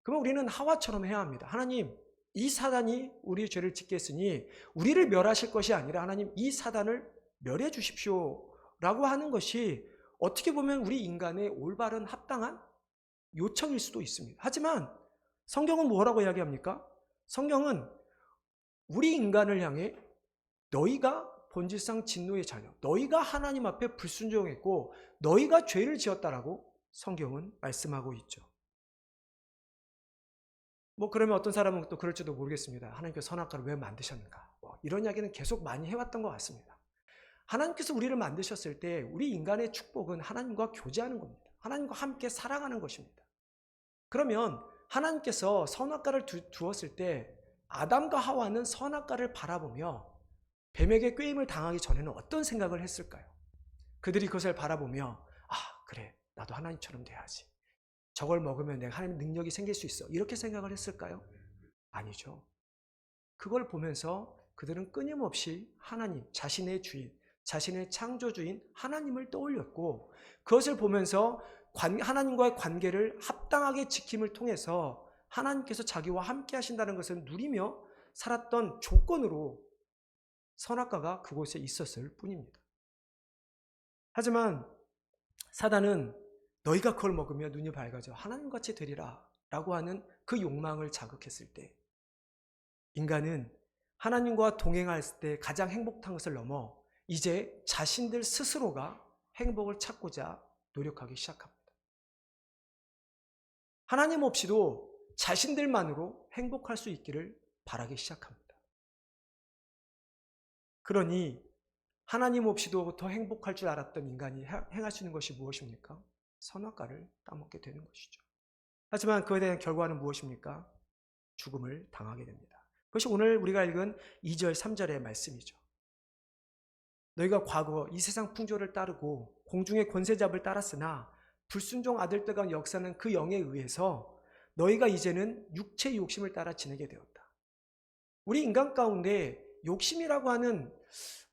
그러면 우리는 하와처럼 해야 합니다. 하나님, 이 사단이 우리의 죄를 짓게 했으니 우리를 멸하실 것이 아니라 하나님 이 사단을 멸해 주십시오 라고 하는 것이 어떻게 보면 우리 인간의 올바른 합당한 요청일 수도 있습니다. 하지만 성경은 뭐라고 이야기합니까? 성경은 우리 인간을 향해 너희가 본질상 진노의 자녀, 너희가 하나님 앞에 불순종했고 너희가 죄를 지었다라고 성경은 말씀하고 있죠. 그러면 어떤 사람은 또 그럴지도 모르겠습니다. 하나님께서 선악과를 왜 만드셨는가? 이런 이야기는 계속 많이 해왔던 것 같습니다. 하나님께서 우리를 만드셨을 때 우리 인간의 축복은 하나님과 교제하는 겁니다. 하나님과 함께 사랑하는 것입니다. 그러면 하나님께서 선악과를 두었을 때 아담과 하와는 선악과를 바라보며 뱀에게 꾀임을 당하기 전에는 어떤 생각을 했을까요? 그들이 그것을 바라보며 그래 나도 하나님처럼 돼야지. 저걸 먹으면 내가 하나님의 능력이 생길 수 있어. 이렇게 생각을 했을까요? 아니죠. 그걸 보면서 그들은 끊임없이 하나님, 자신의 주인, 자신의 창조주인 하나님을 떠올렸고 그것을 보면서 하나님과의 관계를 합당하게 지킴을 통해서 하나님께서 자기와 함께 하신다는 것을 누리며 살았던 조건으로 선악과가 그곳에 있었을 뿐입니다. 하지만 사단은 너희가 그걸 먹으면 눈이 밝아져 하나님같이 되리라 라고 하는 그 욕망을 자극했을 때 인간은 하나님과 동행할 때 가장 행복한 것을 넘어 이제 자신들 스스로가 행복을 찾고자 노력하기 시작합니다. 하나님 없이도 자신들만으로 행복할 수 있기를 바라기 시작합니다. 그러니 하나님 없이도 더 행복할 줄 알았던 인간이 행할 수 있는 것이 무엇입니까? 선악과를 따먹게 되는 것이죠. 하지만 그에 대한 결과는 무엇입니까? 죽음을 당하게 됩니다. 그것이 오늘 우리가 읽은 2절, 3절의 말씀이죠. 너희가 과거 이 세상 풍조를 따르고 공중의 권세잡을 따랐으나 불순종 아들들과 역사는 그 영에 의해서 너희가 이제는 육체의 욕심을 따라 지내게 되었다. 우리 인간 가운데 욕심이라고 하는,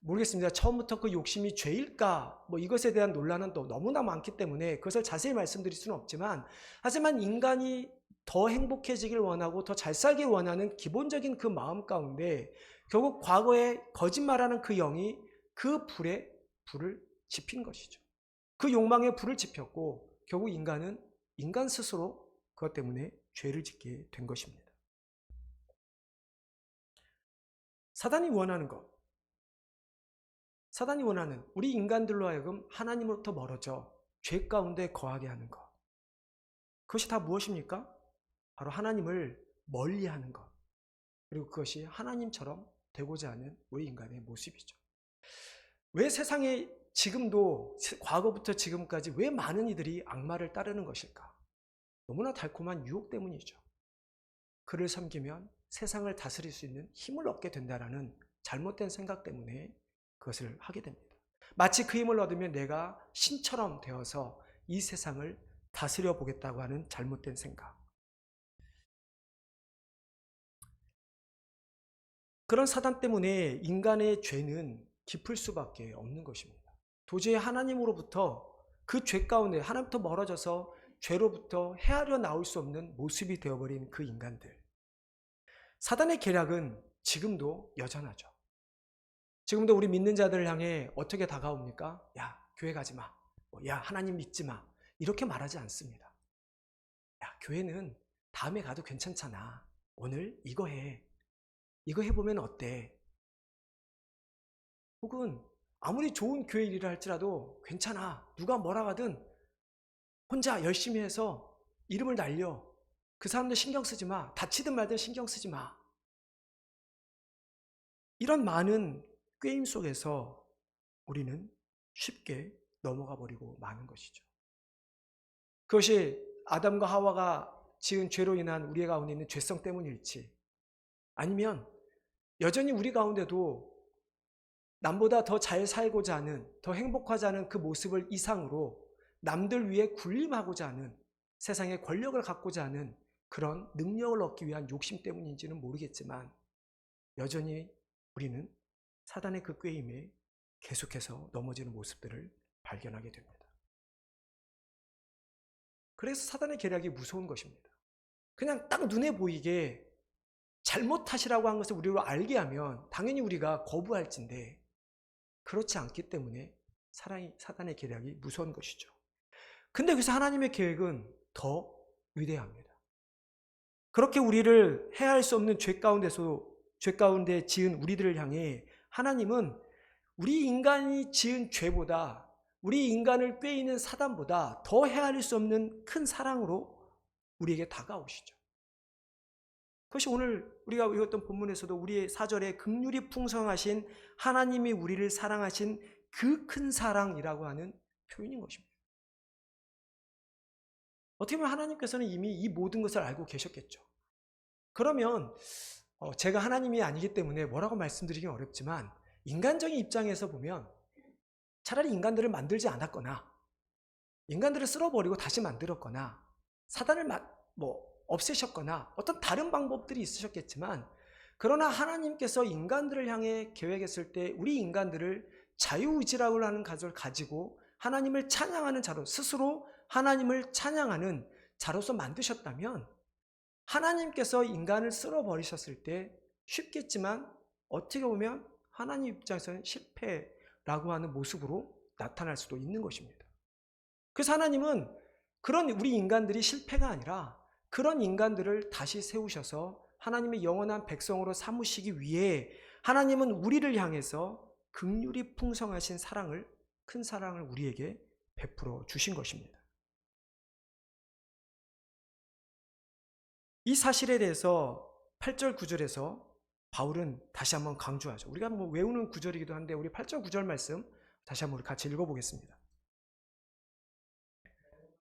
모르겠습니다. 처음부터 그 욕심이 죄일까? 뭐 이것에 대한 논란은 또 너무나 많기 때문에 그것을 자세히 말씀드릴 수는 없지만, 하지만 인간이 더 행복해지길 원하고 더 잘 살길 원하는 기본적인 그 마음 가운데 결국 과거에 거짓말하는 그 영이 그 불에 불을 지핀 것이죠. 그 욕망에 불을 지폈고 결국 인간은 인간 스스로 그것 때문에 죄를 짓게 된 것입니다. 사단이 원하는 것, 사단이 원하는 우리 인간들로 하여금 하나님으로부터 멀어져 죄 가운데 거하게 하는 것, 그것이 다 무엇입니까? 바로 하나님을 멀리하는 것, 그리고 그것이 하나님처럼 되고자 하는 우리 인간의 모습이죠. 왜 세상에 지금도, 과거부터 지금까지 왜 많은 이들이 악마를 따르는 것일까? 너무나 달콤한 유혹 때문이죠. 그를 섬기면 세상을 다스릴 수 있는 힘을 얻게 된다라는 잘못된 생각 때문에 그것을 하게 됩니다. 마치 그 힘을 얻으면 내가 신처럼 되어서 이 세상을 다스려 보겠다고 하는 잘못된 생각. 그런 사단 때문에 인간의 죄는 깊을 수밖에 없는 것입니다. 도저히 하나님으로부터 그 죄 가운데 하나님부터 멀어져서 죄로부터 헤아려 나올 수 없는 모습이 되어버린 그 인간들. 사단의 계략은 지금도 여전하죠. 지금도 우리 믿는 자들을 향해 어떻게 다가옵니까? 야, 교회 가지 마. 야, 하나님 믿지 마. 이렇게 말하지 않습니다. 야, 교회는 다음에 가도 괜찮잖아. 오늘 이거 해. 이거 해보면 어때? 혹은 아무리 좋은 교회 일이라 할지라도 괜찮아. 누가 뭐라 하든 혼자 열심히 해서 이름을 날려. 그 사람들 신경 쓰지 마. 다치든 말든 신경 쓰지 마. 이런 많은 꾀임 속에서 우리는 쉽게 넘어가 버리고 마는 것이죠. 그것이 아담과 하와가 지은 죄로 인한 우리 가운데 있는 죄성 때문일지, 아니면 여전히 우리 가운데도 남보다 더 잘 살고자 하는, 더 행복하지 않은 그 모습을 이상으로 남들 위해 군림하고자 하는, 세상의 권력을 갖고자 하는 그런 능력을 얻기 위한 욕심 때문인지는 모르겠지만 여전히 우리는 사단의 그 꾀임에 계속해서 넘어지는 모습들을 발견하게 됩니다. 그래서 사단의 계략이 무서운 것입니다. 그냥 딱 눈에 보이게 잘못하시라고 한 것을 우리로 알게 하면 당연히 우리가 거부할진데, 그렇지 않기 때문에 사단의 계략이 무서운 것이죠. 근데 그래서 하나님의 계획은 더 위대합니다. 그렇게 우리를 해할 수 없는 죄 가운데 지은 우리들을 향해 하나님은 우리 인간이 지은 죄보다, 우리 인간을 꾀이는 사단보다 더 헤아릴 수 없는 큰 사랑으로 우리에게 다가오시죠. 그것이 오늘 우리가 읽었던 본문에서도 우리의 4절에 긍휼이 풍성하신 하나님이 우리를 사랑하신 그 큰 사랑이라고 하는 표현인 것입니다. 어떻게 보면 하나님께서는 이미 이 모든 것을 알고 계셨겠죠. 그러면 제가 하나님이 아니기 때문에 뭐라고 말씀드리긴 어렵지만, 인간적인 입장에서 보면 차라리 인간들을 만들지 않았거나 인간들을 쓸어버리고 다시 만들었거나 사단을 없애셨거나 어떤 다른 방법들이 있으셨겠지만, 그러나 하나님께서 인간들을 향해 계획했을 때 우리 인간들을 자유의지라고 하는 것을 가지고 하나님을 찬양하는 자로, 스스로 하나님을 찬양하는 자로서 만드셨다면, 하나님께서 인간을 쓸어버리셨을 때 쉽겠지만 어떻게 보면 하나님 입장에서는 실패라고 하는 모습으로 나타날 수도 있는 것입니다. 그래서 하나님은 그런 우리 인간들이 실패가 아니라 그런 인간들을 다시 세우셔서 하나님의 영원한 백성으로 삼으시기 위해 하나님은 우리를 향해서 긍휼이 풍성하신 사랑을, 큰 사랑을 우리에게 베풀어 주신 것입니다. 이 사실에 대해서 8절 9절에서 바울은 다시 한번 강조하죠. 우리가 외우는 구절이기도 한데 우리 8절 9절 말씀 다시 한번 같이 읽어보겠습니다.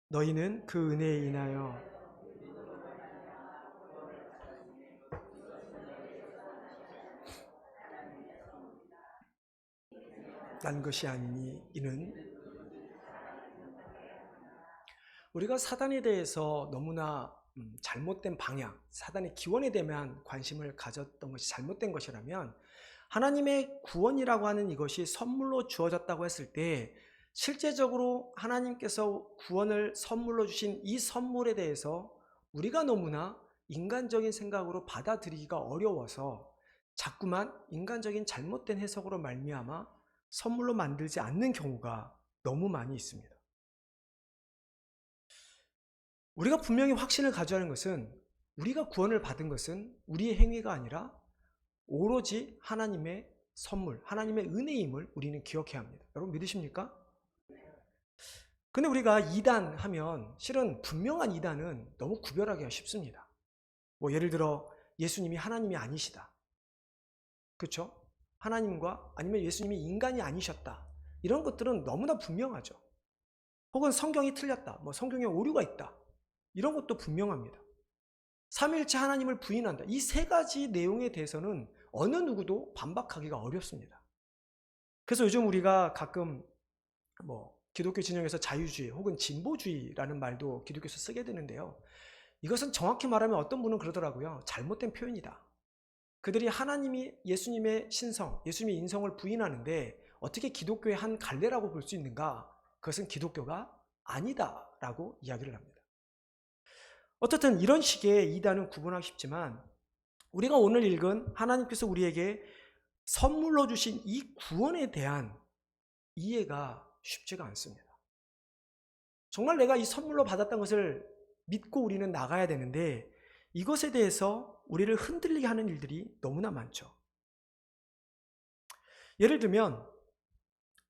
너희는 그 은혜에 인하여 난 것이 아니니 이는 우리가 사단에 대해서 너무나 잘못된 방향, 사단의 기원에 대한 관심을 가졌던 것이 잘못된 것이라면, 하나님의 구원이라고 하는 이것이 선물로 주어졌다고 했을 때 실제적으로 하나님께서 구원을 선물로 주신 이 선물에 대해서 우리가 너무나 인간적인 생각으로 받아들이기가 어려워서 자꾸만 인간적인 잘못된 해석으로 말미암아 선물로 만들지 않는 경우가 너무 많이 있습니다. 우리가 분명히 확신을 가져야 하는 것은 우리가 구원을 받은 것은 우리의 행위가 아니라 오로지 하나님의 선물, 하나님의 은혜임을 우리는 기억해야 합니다. 여러분 믿으십니까? 근데 우리가 이단 하면 실은 분명한 이단은 너무 구별하기가 쉽습니다. 뭐 예를 들어 예수님이 하나님이 아니시다. 그렇죠? 하나님과 아니면 예수님이 인간이 아니셨다. 이런 것들은 너무나 분명하죠. 혹은 성경이 틀렸다. 뭐 성경에 오류가 있다. 이런 것도 분명합니다. 삼위일체 하나님을 부인한다. 이 세 가지 내용에 대해서는 어느 누구도 반박하기가 어렵습니다. 그래서 요즘 우리가 가끔 뭐 기독교 진영에서 자유주의 혹은 진보주의라는 말도 기독교에서 쓰게 되는데요. 이것은 정확히 말하면 어떤 분은 그러더라고요. 잘못된 표현이다. 그들이 하나님이 예수님의 신성, 예수님의 인성을 부인하는데 어떻게 기독교의 한 갈래라고 볼 수 있는가? 그것은 기독교가 아니다라고 이야기를 합니다. 어떻든 이런 식의 이단은 구분하기 쉽지만 우리가 오늘 읽은 하나님께서 우리에게 선물로 주신 이 구원에 대한 이해가 쉽지가 않습니다. 정말 내가 이 선물로 받았던 것을 믿고 우리는 나가야 되는데 이것에 대해서 우리를 흔들리게 하는 일들이 너무나 많죠. 예를 들면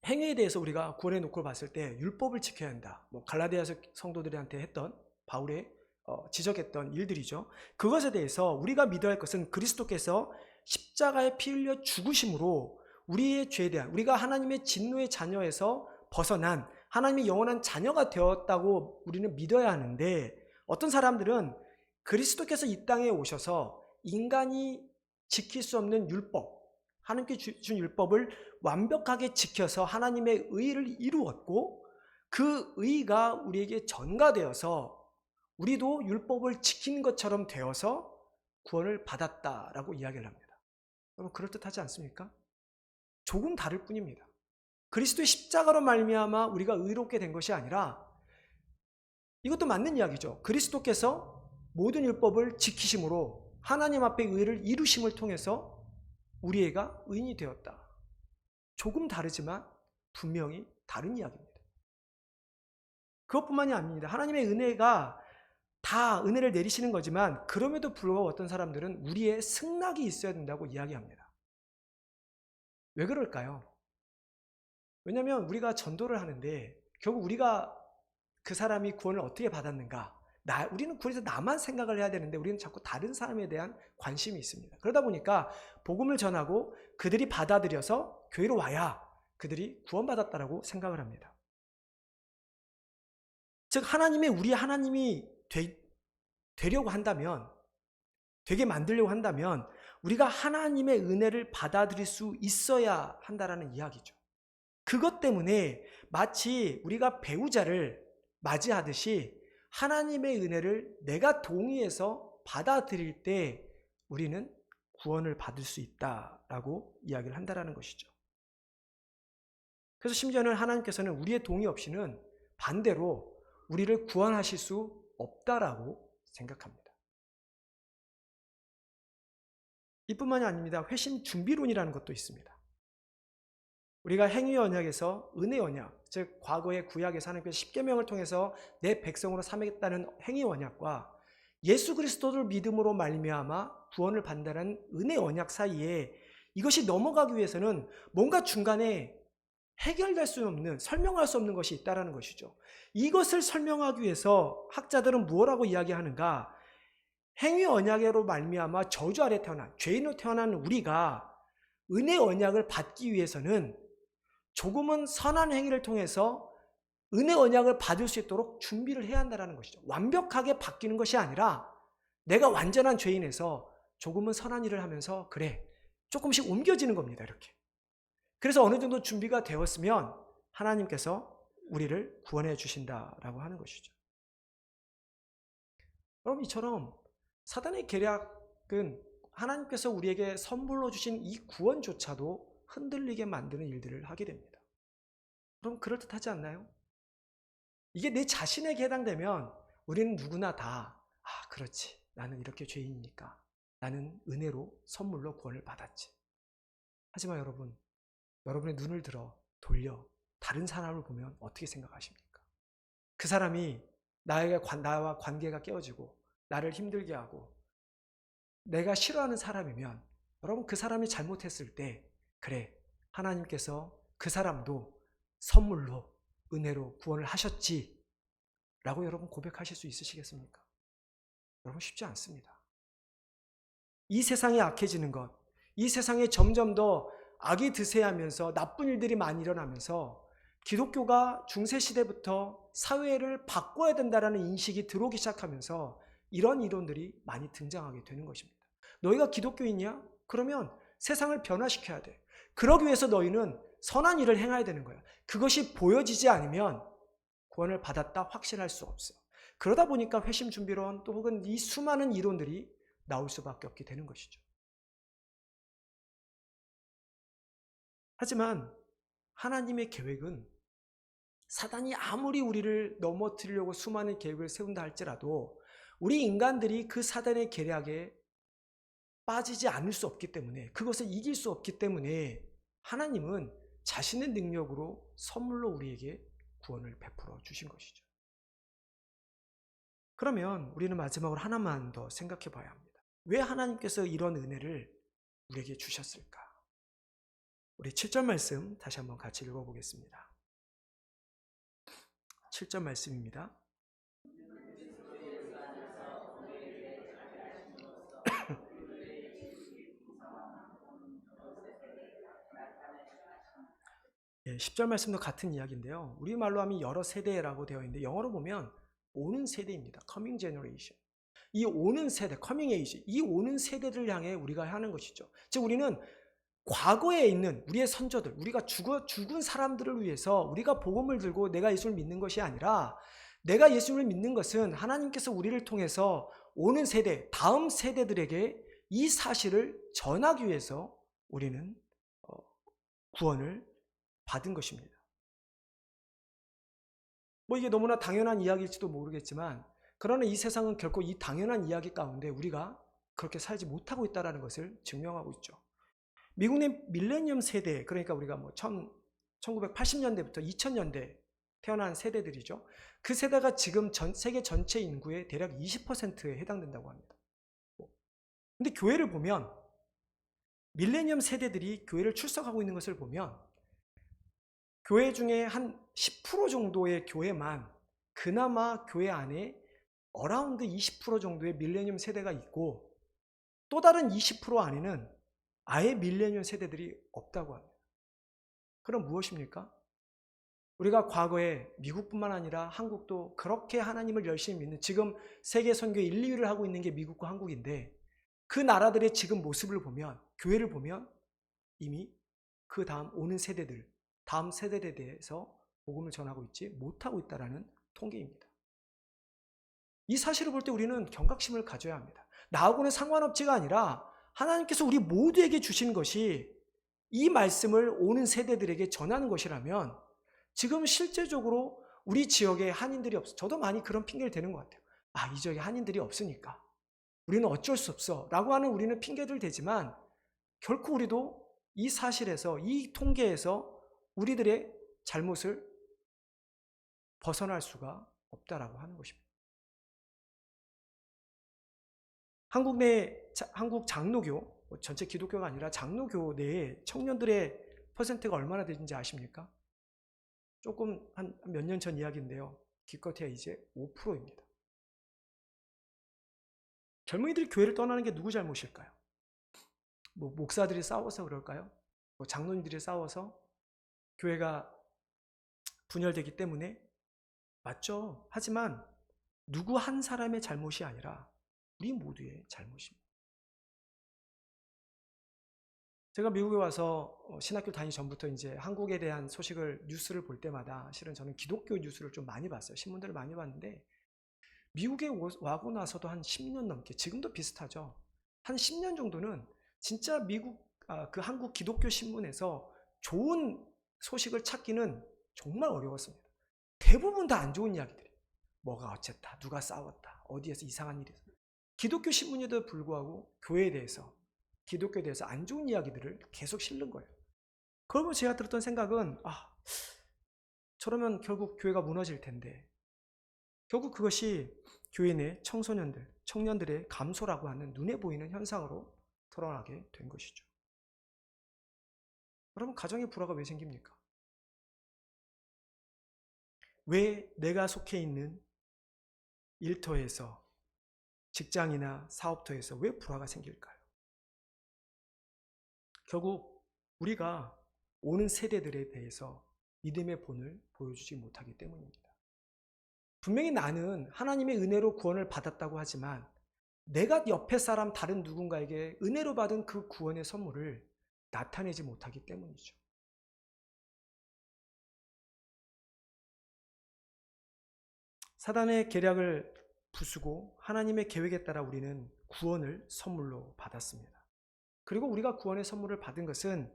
행위에 대해서 우리가 구원의 노크를 봤을 때 율법을 지켜야 한다. 뭐 갈라디아서 성도들한테 했던 바울의 지적했던 일들이죠. 그것에 대해서 우리가 믿어야 할 것은 그리스도께서 십자가에 피 흘려 죽으심으로 우리의 죄에 대한 우리가 하나님의 진노의 자녀에서 벗어난 하나님의 영원한 자녀가 되었다고 우리는 믿어야 하는데 어떤 사람들은 그리스도께서 이 땅에 오셔서 인간이 지킬 수 없는 율법, 하나님께 준 율법을 완벽하게 지켜서 하나님의 의를 이루었고 그 의가 우리에게 전가되어서 우리도 율법을 지킨 것처럼 되어서 구원을 받았다라고 이야기를 합니다. 여러분 그럴듯하지 않습니까? 조금 다를 뿐입니다. 그리스도의 십자가로 말미암아 우리가 의롭게 된 것이 아니라 이것도 맞는 이야기죠. 그리스도께서 모든 율법을 지키심으로 하나님 앞에 의를 이루심을 통해서 우리가 의인이 되었다. 조금 다르지만 분명히 다른 이야기입니다. 그것뿐만이 아닙니다. 하나님의 은혜가 다 은혜를 내리시는 거지만 그럼에도 불구하고 어떤 사람들은 우리의 승낙이 있어야 된다고 이야기합니다. 왜 그럴까요? 왜냐하면 우리가 전도를 하는데 결국 우리가 그 사람이 구원을 어떻게 받았는가 우리는 구원에서 나만 생각을 해야 되는데 우리는 자꾸 다른 사람에 대한 관심이 있습니다. 그러다 보니까 복음을 전하고 그들이 받아들여서 교회로 와야 그들이 구원받았다라고 생각을 합니다. 즉 우리 하나님이 되려고 한다면 되게 만들려고 한다면 우리가 하나님의 은혜를 받아들일 수 있어야 한다라는 이야기죠. 그것 때문에 마치 우리가 배우자를 맞이하듯이 하나님의 은혜를 내가 동의해서 받아들일 때 우리는 구원을 받을 수 있다라고 이야기를 한다라는 것이죠. 그래서 심지어는 하나님께서는 우리의 동의 없이는 반대로 우리를 구원하실 수 없다라고 생각합니다. 이뿐만이 아닙니다. 회심 준비론이라는 것도 있습니다. 우리가 행위 언약에서 은혜 언약, 즉 과거의 구약에서 하나님께서 십계명을 통해서 내 백성으로 삼겠다는 행위 언약과 예수 그리스도를 믿음으로 말미암아 구원을 받는다는 은혜 언약 사이에 이것이 넘어가기 위해서는 뭔가 중간에 해결될 수 없는, 설명할 수 없는 것이 있다는 것이죠. 이것을 설명하기 위해서 학자들은 무엇라고 이야기하는가? 행위 언약으로 말미암아 저주 아래 태어난, 죄인으로 태어난 우리가 은혜 언약을 받기 위해서는 조금은 선한 행위를 통해서 은혜 언약을 받을 수 있도록 준비를 해야 한다는 것이죠. 완벽하게 바뀌는 것이 아니라 내가 완전한 죄인에서 조금은 선한 일을 하면서 그래 조금씩 옮겨지는 겁니다. 이렇게. 그래서 어느 정도 준비가 되었으면 하나님께서 우리를 구원해 주신다라고 하는 것이죠. 여러분 이처럼 사단의 계략은 하나님께서 우리에게 선물로 주신 이 구원조차도 흔들리게 만드는 일들을 하게 됩니다. 그럼 그럴듯하지 않나요? 이게 내 자신에게 해당되면 우리는 누구나 다 그렇지. 나는 이렇게 죄인이니까. 나는 은혜로 선물로 구원을 받았지. 하지만 여러분, 여러분의 눈을 들어 돌려 다른 사람을 보면 어떻게 생각하십니까? 그 사람이 나와 관계가 깨어지고 나를 힘들게 하고 내가 싫어하는 사람이면 여러분 그 사람이 잘못했을 때 그래 하나님께서 그 사람도 선물로 은혜로 구원을 하셨지 라고 여러분 고백하실 수 있으시겠습니까? 여러분 쉽지 않습니다. 이 세상이 악해지는 것, 이 세상에 점점 더 악이 드세하면서 나쁜 일들이 많이 일어나면서 기독교가 중세시대부터 사회를 바꿔야 된다는 인식이 들어오기 시작하면서 이런 이론들이 많이 등장하게 되는 것입니다. 너희가 기독교인이야? 그러면 세상을 변화시켜야 돼. 그러기 위해서 너희는 선한 일을 행해야 되는 거야. 그것이 보여지지 않으면 구원을 받았다 확신할 수 없어. 그러다 보니까 회심준비론 또 혹은 이 수많은 이론들이 나올 수밖에 없게 되는 것이죠. 하지만 하나님의 계획은 사단이 아무리 우리를 넘어뜨리려고 수많은 계획을 세운다 할지라도 우리 인간들이 그 사단의 계략에 빠지지 않을 수 없기 때문에 그것을 이길 수 없기 때문에 하나님은 자신의 능력으로 선물로 우리에게 구원을 베풀어 주신 것이죠. 그러면 우리는 마지막으로 하나만 더 생각해 봐야 합니다. 왜 하나님께서 이런 은혜를 우리에게 주셨을까? 우리 7절 말씀 다시 한번 같이 읽어보겠습니다. 7절 말씀입니다. 예, 10절 말씀도 같은 이야기인데요. 우리말로 하면 여러 세대라고 되어 있는데 영어로 보면 오는 세대입니다. coming generation. 이 오는 세대, coming age, 이 오는 세대를 향해 우리가 하는 것이죠. 즉 우리는 과거에 있는 우리의 선조들, 우리가 죽은 사람들을 위해서 우리가 복음을 들고 내가 예수를 믿는 것이 아니라 내가 예수를 믿는 것은 하나님께서 우리를 통해서 오는 세대, 다음 세대들에게 이 사실을 전하기 위해서 우리는 구원을 받은 것입니다. 이게 너무나 당연한 이야기일지도 모르겠지만 그러나 이 세상은 결코 이 당연한 이야기 가운데 우리가 그렇게 살지 못하고 있다는 것을 증명하고 있죠. 미국의 밀레니엄 세대, 그러니까 우리가 1980년대부터 2000년대 태어난 세대들이죠. 그 세대가 지금 세계 전체 인구의 대략 20%에 해당된다고 합니다. 근데 교회를 보면 밀레니엄 세대들이 교회를 출석하고 있는 것을 보면 교회 중에 한 10% 정도의 교회만 그나마 교회 안에 어라운드 20% 정도의 밀레니엄 세대가 있고 또 다른 20% 안에는 아예 밀레니엄 세대들이 없다고 합니다. 그럼 무엇입니까? 우리가 과거에 미국뿐만 아니라 한국도 그렇게 하나님을 열심히 믿는 지금 세계 선교 1, 2위를 하고 있는 게 미국과 한국인데 그 나라들의 지금 모습을 보면 교회를 보면 이미 그 다음 오는 세대들 다음 세대에 대해서 복음을 전하고 있지 못하고 있다는 통계입니다. 이 사실을 볼 때 우리는 경각심을 가져야 합니다. 나하고는 상관없지가 아니라 하나님께서 우리 모두에게 주신 것이 이 말씀을 오는 세대들에게 전하는 것이라면 지금 실제적으로 우리 지역에 한인들이 없어. 저도 많이 그런 핑계를 대는 것 같아요. 이 지역에 한인들이 없으니까 우리는 어쩔 수 없어 라고 하는 우리는 핑계들 대지만 결코 우리도 이 사실에서 이 통계에서 우리들의 잘못을 벗어날 수가 없다라고 하는 것입니다. 한국 장로교, 전체 기독교가 아니라 장로교 내에 청년들의 퍼센트가 얼마나 되는지 아십니까? 조금 한 몇 년 전 이야기인데요. 기껏해야 이제 5%입니다. 젊은이들이 교회를 떠나는 게 누구 잘못일까요? 목사들이 싸워서 그럴까요? 장로님들이 싸워서 교회가 분열되기 때문에 맞죠. 하지만 누구 한 사람의 잘못이 아니라 우리 모두의 잘못입니다. 제가 미국에 와서 신학교 다니기 전부터 이제 한국에 대한 소식을 뉴스를 볼 때마다 실은 저는 기독교 뉴스를 좀 많이 봤어요. 신문들을 많이 봤는데 미국에 와고 나서도 한 10년 넘게 지금도 비슷하죠. 한 10년 정도는 진짜 그 한국 기독교 신문에서 좋은 소식을 찾기는 정말 어려웠습니다. 대부분 다 안 좋은 이야기들이에요. 뭐가 어쨌다, 누가 싸웠다, 어디에서 이상한 일이 있었다. 기독교 신문에도 불구하고 교회에 대해서, 기독교에 대해서 안 좋은 이야기들을 계속 실는 거예요. 그러면 제가 들었던 생각은 저러면 결국 교회가 무너질 텐데, 결국 그것이 교회 내 청소년들, 청년들의 감소라고 하는 눈에 보이는 현상으로 드러나게 된 것이죠. 여러분, 가정의 불화가 왜 생깁니까? 왜 내가 속해 있는 일터에서, 직장이나 사업터에서 왜 불화가 생길까요? 결국 우리가 오는 세대들에 대해서 믿음의 본을 보여주지 못하기 때문입니다. 분명히 나는 하나님의 은혜로 구원을 받았다고 하지만 내가 옆에 사람 다른 누군가에게 은혜로 받은 그 구원의 선물을 나타내지 못하기 때문이죠. 사단의 계략을 부수고 하나님의 계획에 따라 우리는 구원을 선물로 받았습니다. 그리고 우리가 구원의 선물을 받은 것은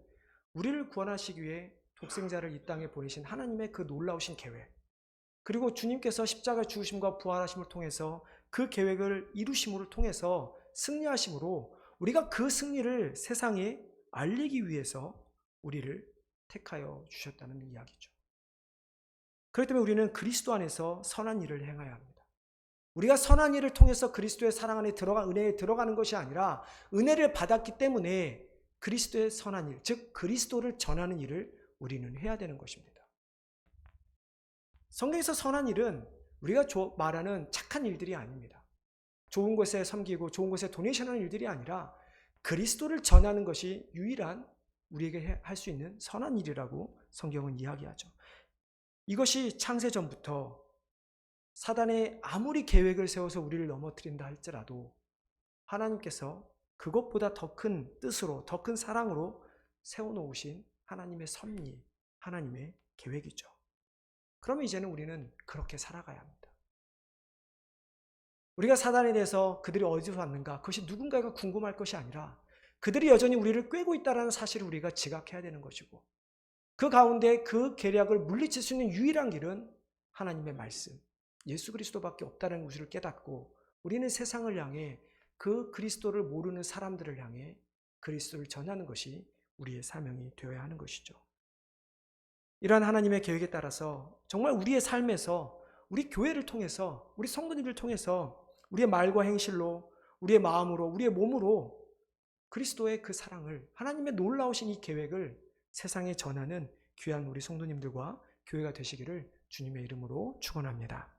우리를 구원하시기 위해 독생자를 이 땅에 보내신 하나님의 그 놀라우신 계획, 그리고 주님께서 십자가 죽으심과 부활하심을 통해서 그 계획을 이루심을 통해서 승리하심으로 우리가 그 승리를 세상에 알리기 위해서 우리를 택하여 주셨다는 이야기죠. 그렇기 때문에 우리는 그리스도 안에서 선한 일을 행해야 합니다. 우리가 선한 일을 통해서 그리스도의 사랑 안에 은혜에 들어가는 것이 아니라 은혜를 받았기 때문에 그리스도의 선한 일, 즉 그리스도를 전하는 일을 우리는 해야 되는 것입니다. 성경에서 선한 일은 우리가 말하는 착한 일들이 아닙니다. 좋은 곳에 섬기고 좋은 곳에 도네이션하는 일들이 아니라 그리스도를 전하는 것이 유일한 우리에게 할 수 있는 선한 일이라고 성경은 이야기하죠. 이것이 창세전부터 사단의 아무리 계획을 세워서 우리를 넘어뜨린다 할지라도 하나님께서 그것보다 더 큰 뜻으로, 더 큰 사랑으로 세워놓으신 하나님의 섭리, 하나님의 계획이죠. 그러면 이제는 우리는 그렇게 살아가야 합니다. 우리가 사단에 대해서 그들이 어디서 왔는가, 그것이 누군가가 궁금할 것이 아니라 그들이 여전히 우리를 꿰고 있다는 사실을 우리가 지각해야 되는 것이고, 그 가운데 그 계략을 물리칠 수 있는 유일한 길은 하나님의 말씀, 예수 그리스도밖에 없다는 것을 깨닫고 우리는 세상을 향해 그 그리스도를 모르는 사람들을 향해 그리스도를 전하는 것이 우리의 사명이 되어야 하는 것이죠. 이러한 하나님의 계획에 따라서 정말 우리의 삶에서, 우리 교회를 통해서, 우리 성도님을 통해서 우리의 말과 행실로, 우리의 마음으로, 우리의 몸으로 그리스도의 그 사랑을, 하나님의 놀라우신 이 계획을 세상에 전하는 귀한 우리 성도님들과 교회가 되시기를 주님의 이름으로 축원합니다.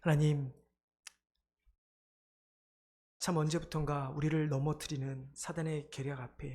하나님, 참 언제부턴가 우리를 넘어뜨리는 사단의 계략 앞에